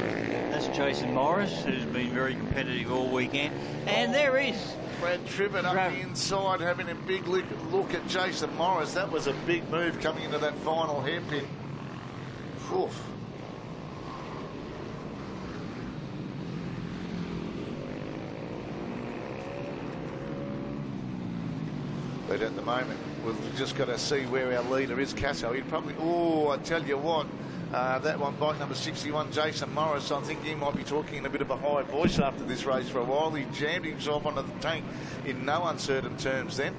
That's Jason Morris, who's been very competitive all weekend. And there is Brad Trivet up the inside, having a big look at Jason Morris. That was a big move coming into that final hairpin. Oof. But at the moment, we've just got to see where our leader is, Casso. He'd probably... Oh, I tell you what, that one, bike number 61, Jason Morris, I think he might be talking in a bit of a high voice after this race for a while. He jammed himself onto the tank in no uncertain terms then.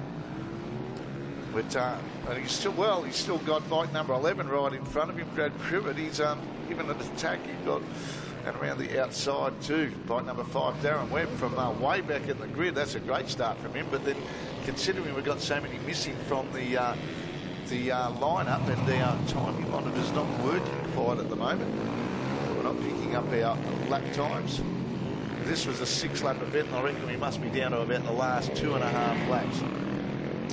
But and he's still got bike number 11 right in front of him, Brad Privet. He's given an attack. He's got... and around the outside too, bike number 5, Darren Webb from way back in the grid. That's a great start from him. But then, considering we've got so many missing from the lineup, and our timing monitor's not working quite at the moment, we're not picking up our lap times. This was a 6-lap event, and I reckon we must be down to about the last 2.5 laps.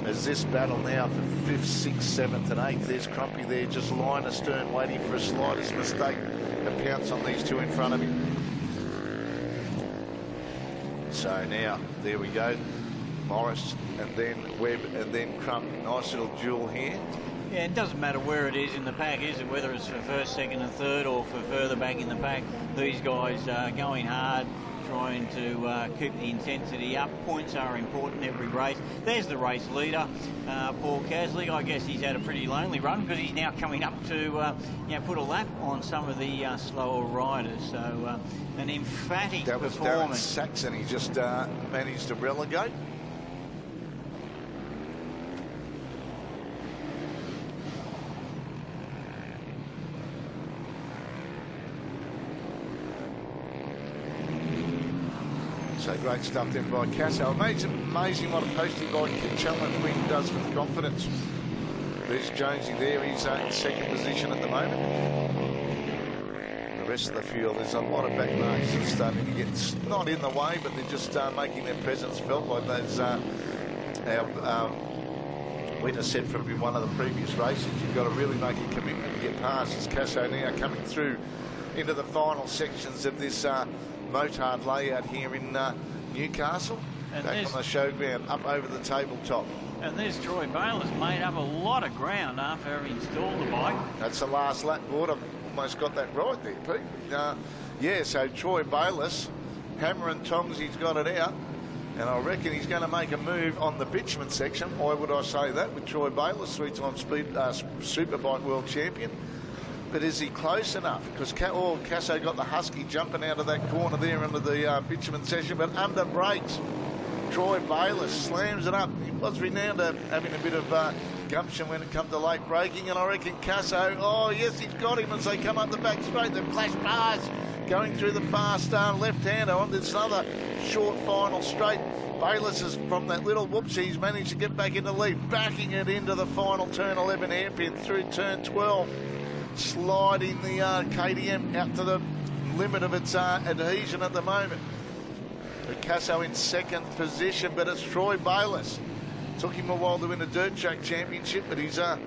As this battle now for 5th, 6th, 7th and 8th, there's Crumpy there just lying astern waiting for a slightest mistake to pounce on these two in front of him. So now, there we go. Morris and then Webb and then Crump. Nice little duel here. Yeah, it doesn't matter where it is in the pack, is it? Whether it's for first, second and third or for further back in the pack. These guys are going hard, trying to keep the intensity up. Points are important every race. There's the race leader, Paul Caslick. I guess he's had a pretty lonely run because he's now coming up to put a lap on some of the slower riders. So an emphatic performance. That was Darren Saxon. He just managed to relegate. So great stuff then by Casso. Amazing what a Postie bike challenge win does for the confidence. There's Jonesy there. He's in second position at the moment. The rest of the field, there's a lot of back marks that are starting to get not in the way, but they're just making their presence felt like those. Our winner said from one of the previous races, you've got to really make a commitment to get past. It's Casso now coming through into the final sections of this motard layout here in Newcastle, and back on the showground, up over the tabletop. And there's Troy Bayliss, made up a lot of ground after having installed the bike. That's the last lap board. I've almost got that right there, Pete. Yeah, so Troy Bayliss, hammer and tongs, he's got it out. And I reckon he's going to make a move on the bitumen section. Why would I say that? With Troy Bayliss, 3-time Superbike world champion. But is he close enough? Because Casso got the Husky jumping out of that corner there under the bitumen section, but under brakes. Troy Bayliss slams it up. He was renowned for having a bit of gumption when it comes to late braking, and I reckon Casso, oh yes, he's got him as they come up the back straight. The flash bars going through the fast left-hander on this other short final straight. Bayliss is from that little whoopsie. He's managed to get back in the lead, backing it into the final turn 11 hairpin through turn 12, sliding the KTM out to the limit of its adhesion at the moment. Picasso in second position, but it's Troy Bayliss. Took him a while to win a dirt track championship, but he's on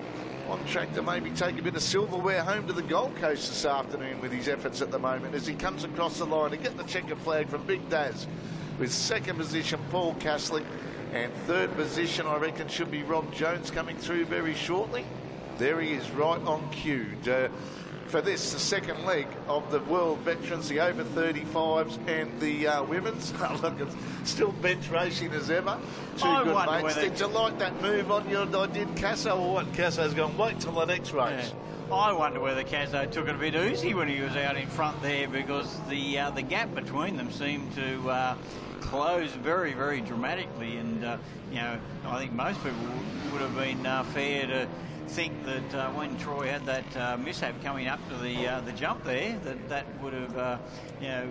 track to maybe take a bit of silverware home to the Gold Coast this afternoon with his efforts at the moment as he comes across the line to get the checkered flag from Big Daz. With second position, Paul Caslick, and third position, I reckon, should be Rob Jones coming through very shortly. There he is, right on cue. For this, the second leg of the World Veterans, the over 35s and the women's. Look, it's still bench racing as ever. Two good mates. Did you like that move on your did Casso, or what? Casso's going, wait till the next race. Yeah. I wonder whether Casso took it a bit easy when he was out in front there, because the gap between them seemed to close very, very dramatically. And, you know, I think most people would have been fair to think that when Troy had that mishap coming up to the jump there, that would have you know,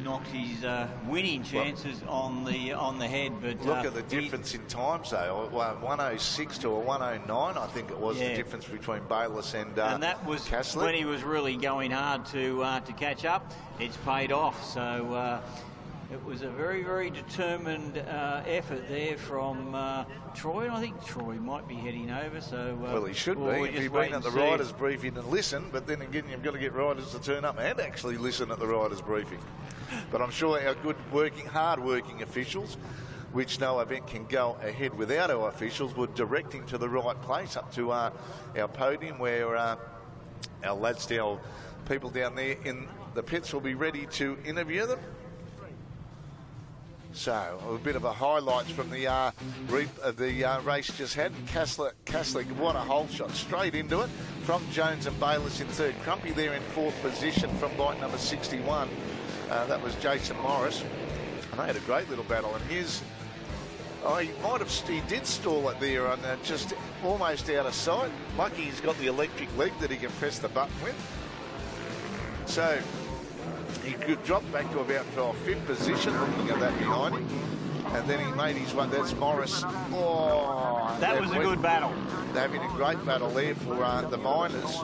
knocked his winning chances on the head. But look at the difference in times though. 106 to a 109, I think it was, the difference between Bayliss and that was Caslick. When he was really going hard to catch up. It's paid off. So it was a very, very determined effort there from Troy, and I think Troy might be heading over. So well, he should be. If he'd been at the riders' briefing and listen, but then again, you've got to get riders to turn up and actually listen at the riders' briefing. But I'm sure our good hard-working officials, which no event can go ahead without our officials, would direct him to the right place, up to our podium, where our lads, our people down there in the pits will be ready to interview them. So, a bit of a highlights from the race just had. Caslick, what a hole shot, straight into it from Jones and Bayliss in third. Crumpy there in fourth position from bike number 61. That was Jason Morris. And they had a great little battle. And he did stall it there on just almost out of sight. Lucky he's got the electric leg that he can press the button with. So, he could drop back to about fifth position, looking at that behind him. And then he made his way. That's Morris. Oh, that was a good battle. They're having a great battle there for the Miners.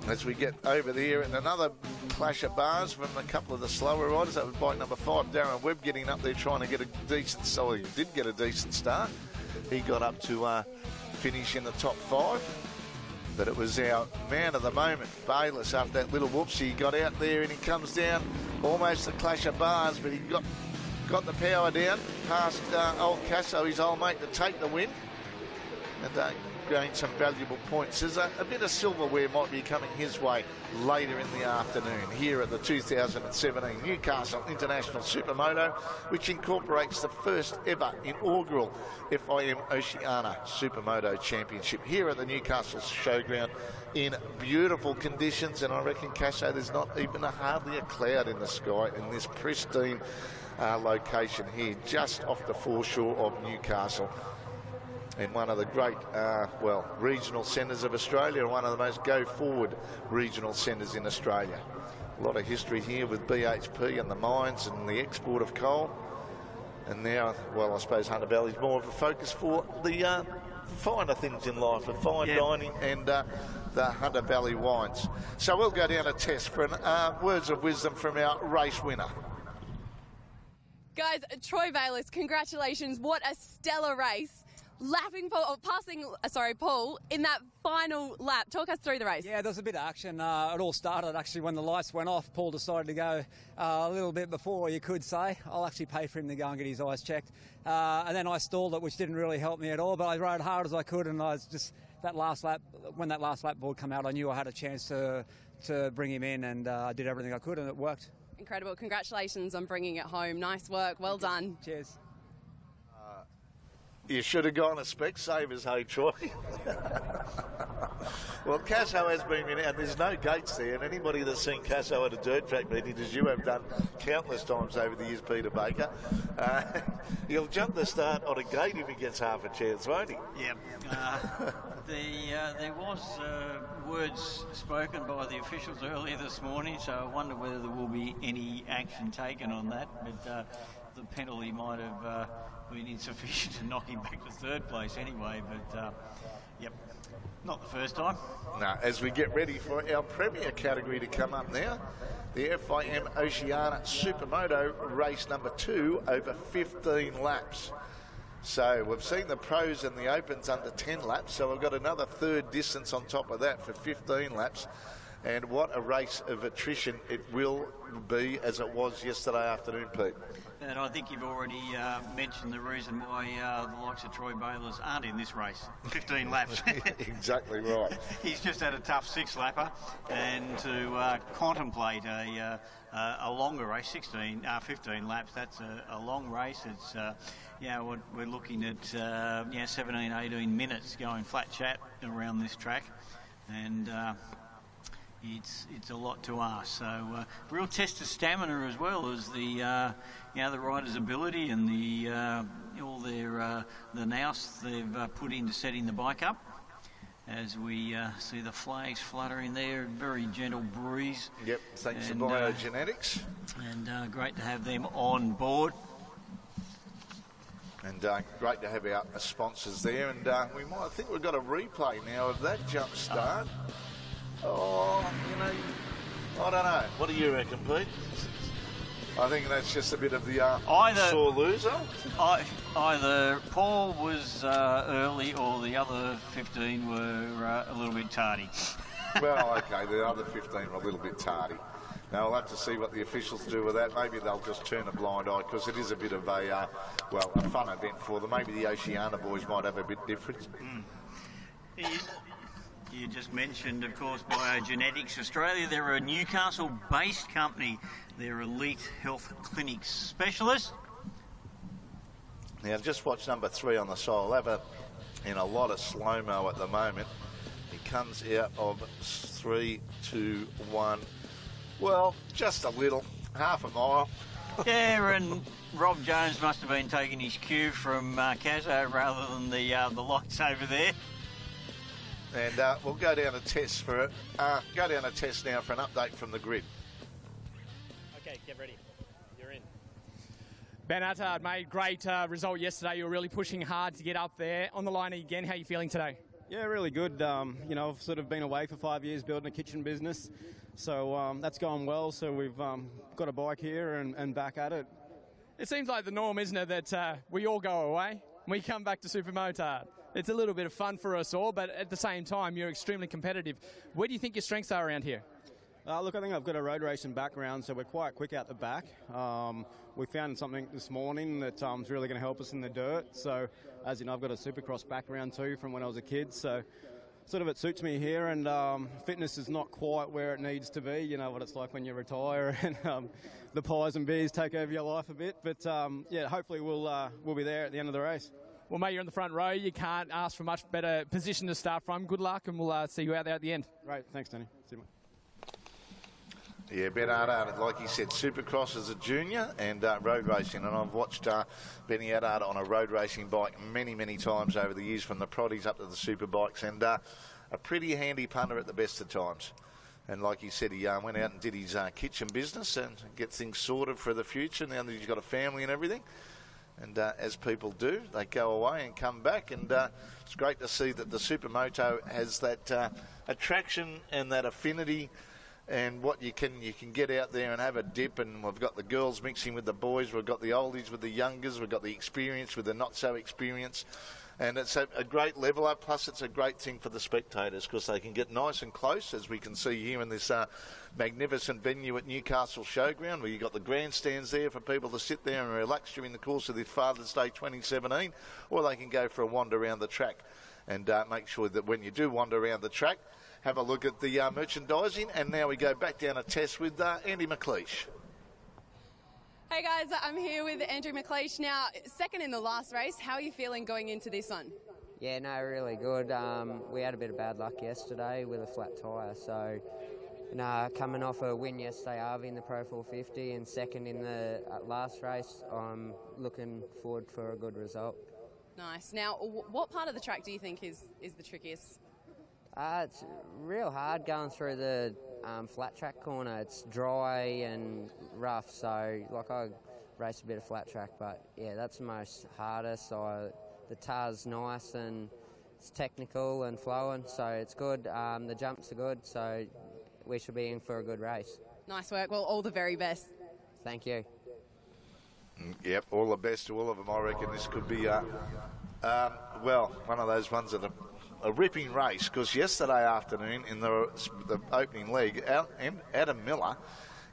As we get over there, and another clash of bars from a couple of the slower riders. That was bike number 5, Darren Webb, getting up there trying to get a decent, so he did get a decent start. He got up to finish in the top 5. But it was our man of the moment, Bayliss, after that little whoopsie. He got out there and he comes down, almost a clash of bars, but he got the power down past old Casso, his old mate, to take the win and gain some valuable points. There's a bit of silverware might be coming his way later in the afternoon here at the 2017 Newcastle International Supermoto, which incorporates the first ever inaugural FIM Oceania Supermoto Championship here at the Newcastle Showground in beautiful conditions. And I reckon, Casso, there's not even hardly a cloud in the sky in this pristine location here, just off the foreshore of Newcastle, in one of the great, regional centres of Australia, one of the most go-forward regional centres in Australia. A lot of history here with BHP and the mines and the export of coal. And now, well, I suppose Hunter Valley's more of a focus for the finer things in life, the fine dining and the Hunter Valley wines. So we'll go down a test for words of wisdom from our race winner. Guys, Troy Bayliss, congratulations. What a stellar race. Passing Paul in that final lap. Talk us through the race. Yeah, there was a bit of action. It all started actually when the lights went off. Paul decided to go a little bit before, you could say. I'll actually pay for him to go and get his eyes checked. And then I stalled it, which didn't really help me at all, but I rode hard as I could, and I was just, that last lap, when that last lap board came out, I knew I had a chance to bring him in, and I did everything I could, and it worked. Incredible. Congratulations on bringing it home. Nice work. Well done. Cheers. You should have gone a spec, same as Hey Troy. Well, Casso has been in, and there's no gates there, and anybody that's seen Casso at a dirt track meeting, as you have done countless times over the years, Peter Baker, he'll jump the start on a gate if he gets half a chance, won't he? Yeah. There was words spoken by the officials earlier this morning, so I wonder whether there will be any action taken on that, but the penalty might have been insufficient to knock him back to third place anyway, but yep, not the first time. No, as we get ready for our premier category to come up now, the FIM Oceania Supermoto race number 2 over 15 laps. So we've seen the pros and the opens under 10 laps, so we've got another third distance on top of that for 15 laps. And what a race of attrition it will be, as it was yesterday afternoon, Pete. And I think you've already mentioned the reason why the likes of Troy Bayless aren't in this race. 15 laps. Exactly right. He's just had a tough 6-lapper, and to contemplate a longer race, 15 laps, that's a long race. It's we're looking at 17, 18 minutes going flat chat around this track, and it's a lot to ask. So real test of stamina as well as the rider's ability and all their the nous they've put into setting the bike up. As we see the flags fluttering there, very gentle breeze. Yep, thanks to Biogenetics. And great to have them on board. And great to have our sponsors there. And I think we've got a replay now of that jump start. I don't know. What do you reckon, Pete? I think that's just a bit of the sore loser. Either Paul was early or the other 15 were a little bit tardy. Well, okay, the other 15 were a little bit tardy. Now, we'll have to see what the officials do with that. Maybe they'll just turn a blind eye, because it is a bit of a fun event for them. Maybe the Oceania boys might have a bit different. You just mentioned, of course, Biogenetics Australia. They're a Newcastle-based company. They're elite health clinic specialists. Now, just watch number 3 on the side. I'll have it in a lot of slow-mo at the moment. He comes out of 3, 2, 1. Well, just a little, half a mile. Yeah, and Rob Jones must have been taking his cue from Casso rather than the lights over there. And we'll go down a test for it. Go down a test now for an update from the grid. Okay, get ready. You're in. Ben Attard made great result yesterday. You were really pushing hard to get up there. On the line again, how are you feeling today? Yeah, really good. I've sort of been away for 5 years building a kitchen business. So that's going well. So we've got a bike here and back at it. It seems like the norm, isn't it, that we all go away, we come back to Supermoto. It's a little bit of fun for us all, but at the same time, you're extremely competitive. Where do you think your strengths are around here? Look, I think I've got a road racing background, so we're quite quick out the back. We found something this morning that's really going to help us in the dirt. So, as you know, I've got a supercross background too from when I was a kid. So, sort of it suits me here, and fitness is not quite where it needs to be. You know what it's like when you retire and the pies and beers take over your life a bit. But, hopefully we'll be there at the end of the race. Well, mate, you're in the front row. You can't ask for a much better position to start from. Good luck, and we'll see you out there at the end. Great. Thanks, Tony. See you, mate. Yeah, Ben Attard, like he said, Supercross as a junior and road racing. And I've watched Benny Attard on a road racing bike many, many times over the years, from the Proddies up to the super bikes, and a pretty handy punter at the best of times. And like he said, he went out and did his kitchen business and get things sorted for the future now that he's got a family and everything. And as people do, they go away and come back. And it's great to see that the Supermoto has that attraction and that affinity, and what you can get out there and have a dip. And we've got the girls mixing with the boys, we've got the oldies with the youngers, we've got the experienced with the not so experienced, and it's a great leveler. Plus it's a great thing for the spectators, because they can get nice and close, as we can see here in this magnificent venue at Newcastle Showground, where you've got the grandstands there for people to sit there and relax during the course of this Father's Day 2017, or they can go for a wander around the track. And make sure that when you do wander around the track, have a look at the merchandising. And now we go back down a test with Andy McLeish. Hey guys, I'm here with Andrew McLeish. Now, second in the last race. How are you feeling going into this one? Yeah, no, really good. We had a bit of bad luck yesterday with a flat tyre, so coming off a win yesterday, Harvey in the Pro 450 and second in the last race, I'm looking forward for a good result. Nice. Now, what part of the track do you think is the trickiest? It's real hard going through the flat track corner. It's dry and rough, so like I race a bit of flat track, but yeah, that's the most hardest. The tar's nice and it's technical and flowing, so it's good. The jumps are good, so we should be in for a good race. Nice work. Well, all the very best. Thank you. Yep, all the best to all of them. I reckon this could be, well, one of those ones that a ripping race, because yesterday afternoon in the opening leg, Adam Miller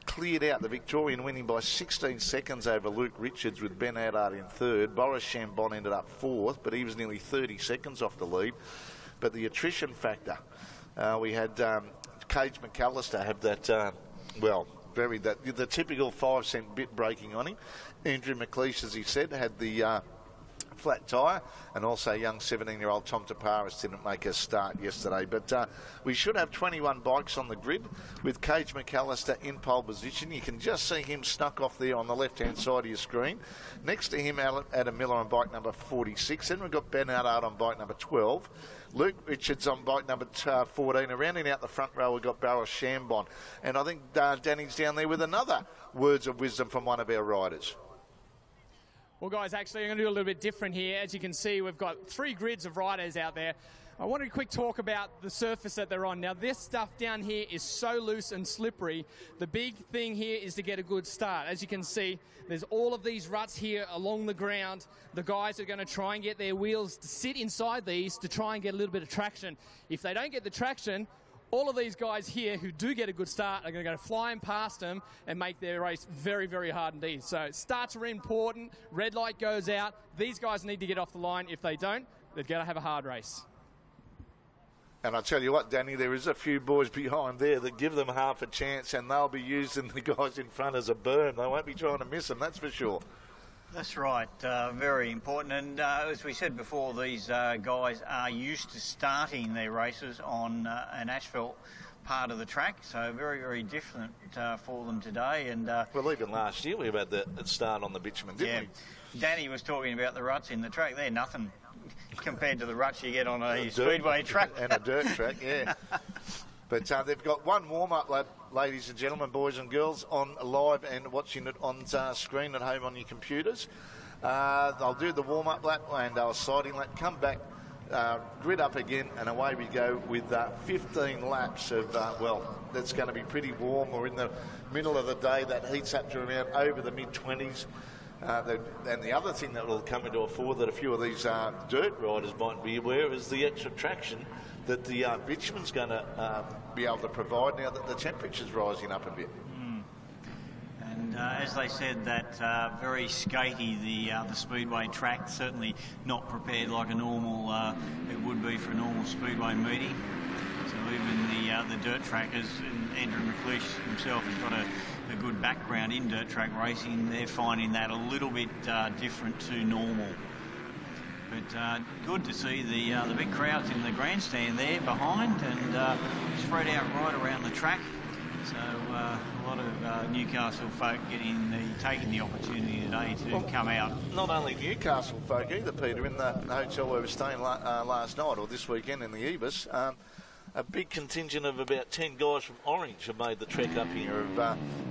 cleared out the Victorian, winning by 16 seconds over Luke Richards with Ben Adard in third. Boris Chambon ended up fourth, but he was nearly 30 seconds off the lead. But the attrition factor, we had Cage McAllister have that, the typical 5 cent bit breaking on him. Andrew McLeish, as he said, had the flat tyre, and also young 17-year-old Tom Taparis didn't make a start yesterday. But we should have 21 bikes on the grid with Cage McAllister in pole position. You can just see him snuck off there on the left-hand side of your screen. Next to him, Adam Miller on bike number 46. Then we've got Ben Adard on bike number 12. Luke Richards on bike number 14. And rounding out the front row, we've got Boris Chambon. And I think Danny's down there with another words of wisdom from one of our riders. Well, guys, actually, I'm going to do a little bit different here. As you can see, we've got 3 grids of riders out there. I wanted to quick talk about the surface that they're on. Now, this stuff down here is so loose and slippery. The big thing here is to get a good start. As you can see, there's all of these ruts here along the ground. The guys are going to try and get their wheels to sit inside these to try and get a little bit of traction. If they don't get the traction, all of these guys here who do get a good start are going to go flying past them and make their race very, very hard indeed. So starts are important. Red light goes out. These guys need to get off the line. If they don't, they're going to have a hard race. And I tell you what, Danny, there is a few boys behind there that give them half a chance, and they'll be using the guys in front as a burn. They won't be trying to miss them, that's for sure. That's right, very important. And as we said before, these guys are used to starting their races on an asphalt part of the track, so very, very different for them today. And well, even last year we've had the start on the bitumen, didn't we? Danny was talking about the ruts in the track. They're nothing compared to the ruts you get on a speedway track. And a dirt track, yeah. But they've got one warm-up lap, ladies and gentlemen, boys and girls, on live and watching it on screen at home on your computers. They'll do the warm-up lap and a sliding lap, come back, grid up again, and away we go with 15 laps of, that's going to be pretty warm. We're in the middle of the day. That heats up to around over the mid-20s. And the other thing that will come into a fore that a few of these dirt riders might be aware of is the extra traction that the bitumen's going to be able to provide now that the temperature's rising up a bit. And as they said, that very skatey, the speedway track, certainly not prepared like a normal, it would be for a normal speedway meeting. So even the dirt trackers, and Andrew McLeish himself has got a good background in dirt track racing, they're finding that a little bit different to normal. But good to see the big crowds in the grandstand there behind and spread out right around the track. So a lot of Newcastle folk taking the opportunity today to come out. Not only Newcastle folk either, Peter, in the hotel where we were staying last night or this weekend in the Ibis. A big contingent of about 10 guys from Orange have made the trek up here,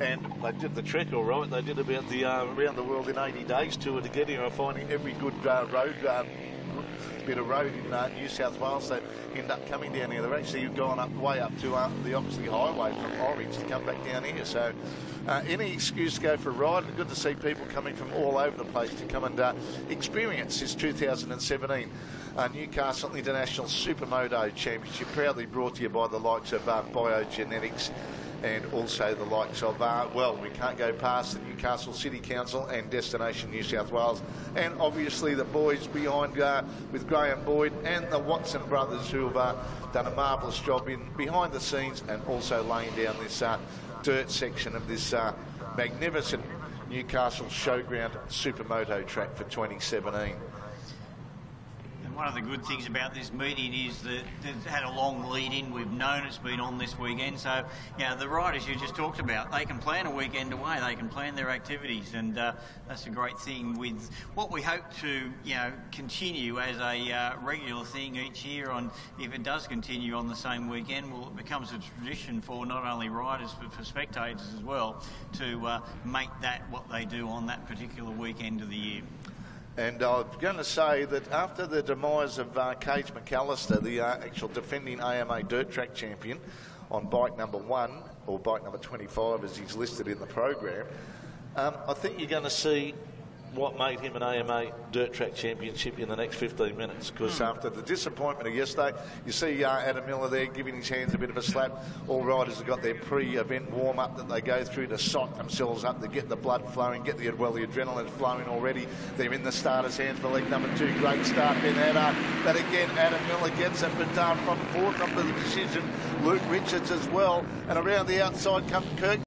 and they did the trek all right. They did about the Around the World in 80 Days tour to get here, and finding every good bit of road in New South Wales. They end up coming down here. They're actually gone way up to the Oxley Highway from Orange to come back down here. So any excuse to go for a ride, and good to see people coming from all over the place to come and experience this 2017 Newcastle International Supermoto Championship, proudly brought to you by the likes of Biogenetics and also the likes of, we can't go past the Newcastle City Council and Destination New South Wales, and obviously the boys behind with Graham Boyd and the Watson brothers who have done a marvellous job behind the scenes and also laying down this dirt section of this magnificent Newcastle Showground Supermoto track for 2017. And one of the good things about this meeting is that it's had a long lead in. We've known it's been on this weekend. So, you know, the riders you just talked about, they can plan a weekend away. They can plan their activities. And that's a great thing with what we hope to, you know, continue as a regular thing each year. On if it does continue on the same weekend, well, it becomes a tradition for not only riders but for spectators as well to make that what they do on that particular weekend of the year. And I'm going to say that after the demise of Cage McAllister, the actual defending AMA dirt track champion on bike number 1, or bike number 25 as he's listed in the program, I think you're going to see what made him an AMA dirt track championship in the next 15 minutes, because after the disappointment of yesterday, you see Adam Miller there giving his hands a bit of a slap. All riders have got their pre-event warm-up that they go through to psych themselves up, to get the blood flowing, get the adrenaline flowing already. They're in the starter's hands for leg number 2. Great start, Ben Haddad. But again, Adam Miller gets it, but from 4th up to the decision, Luke Richards as well. And around the outside comes Kirk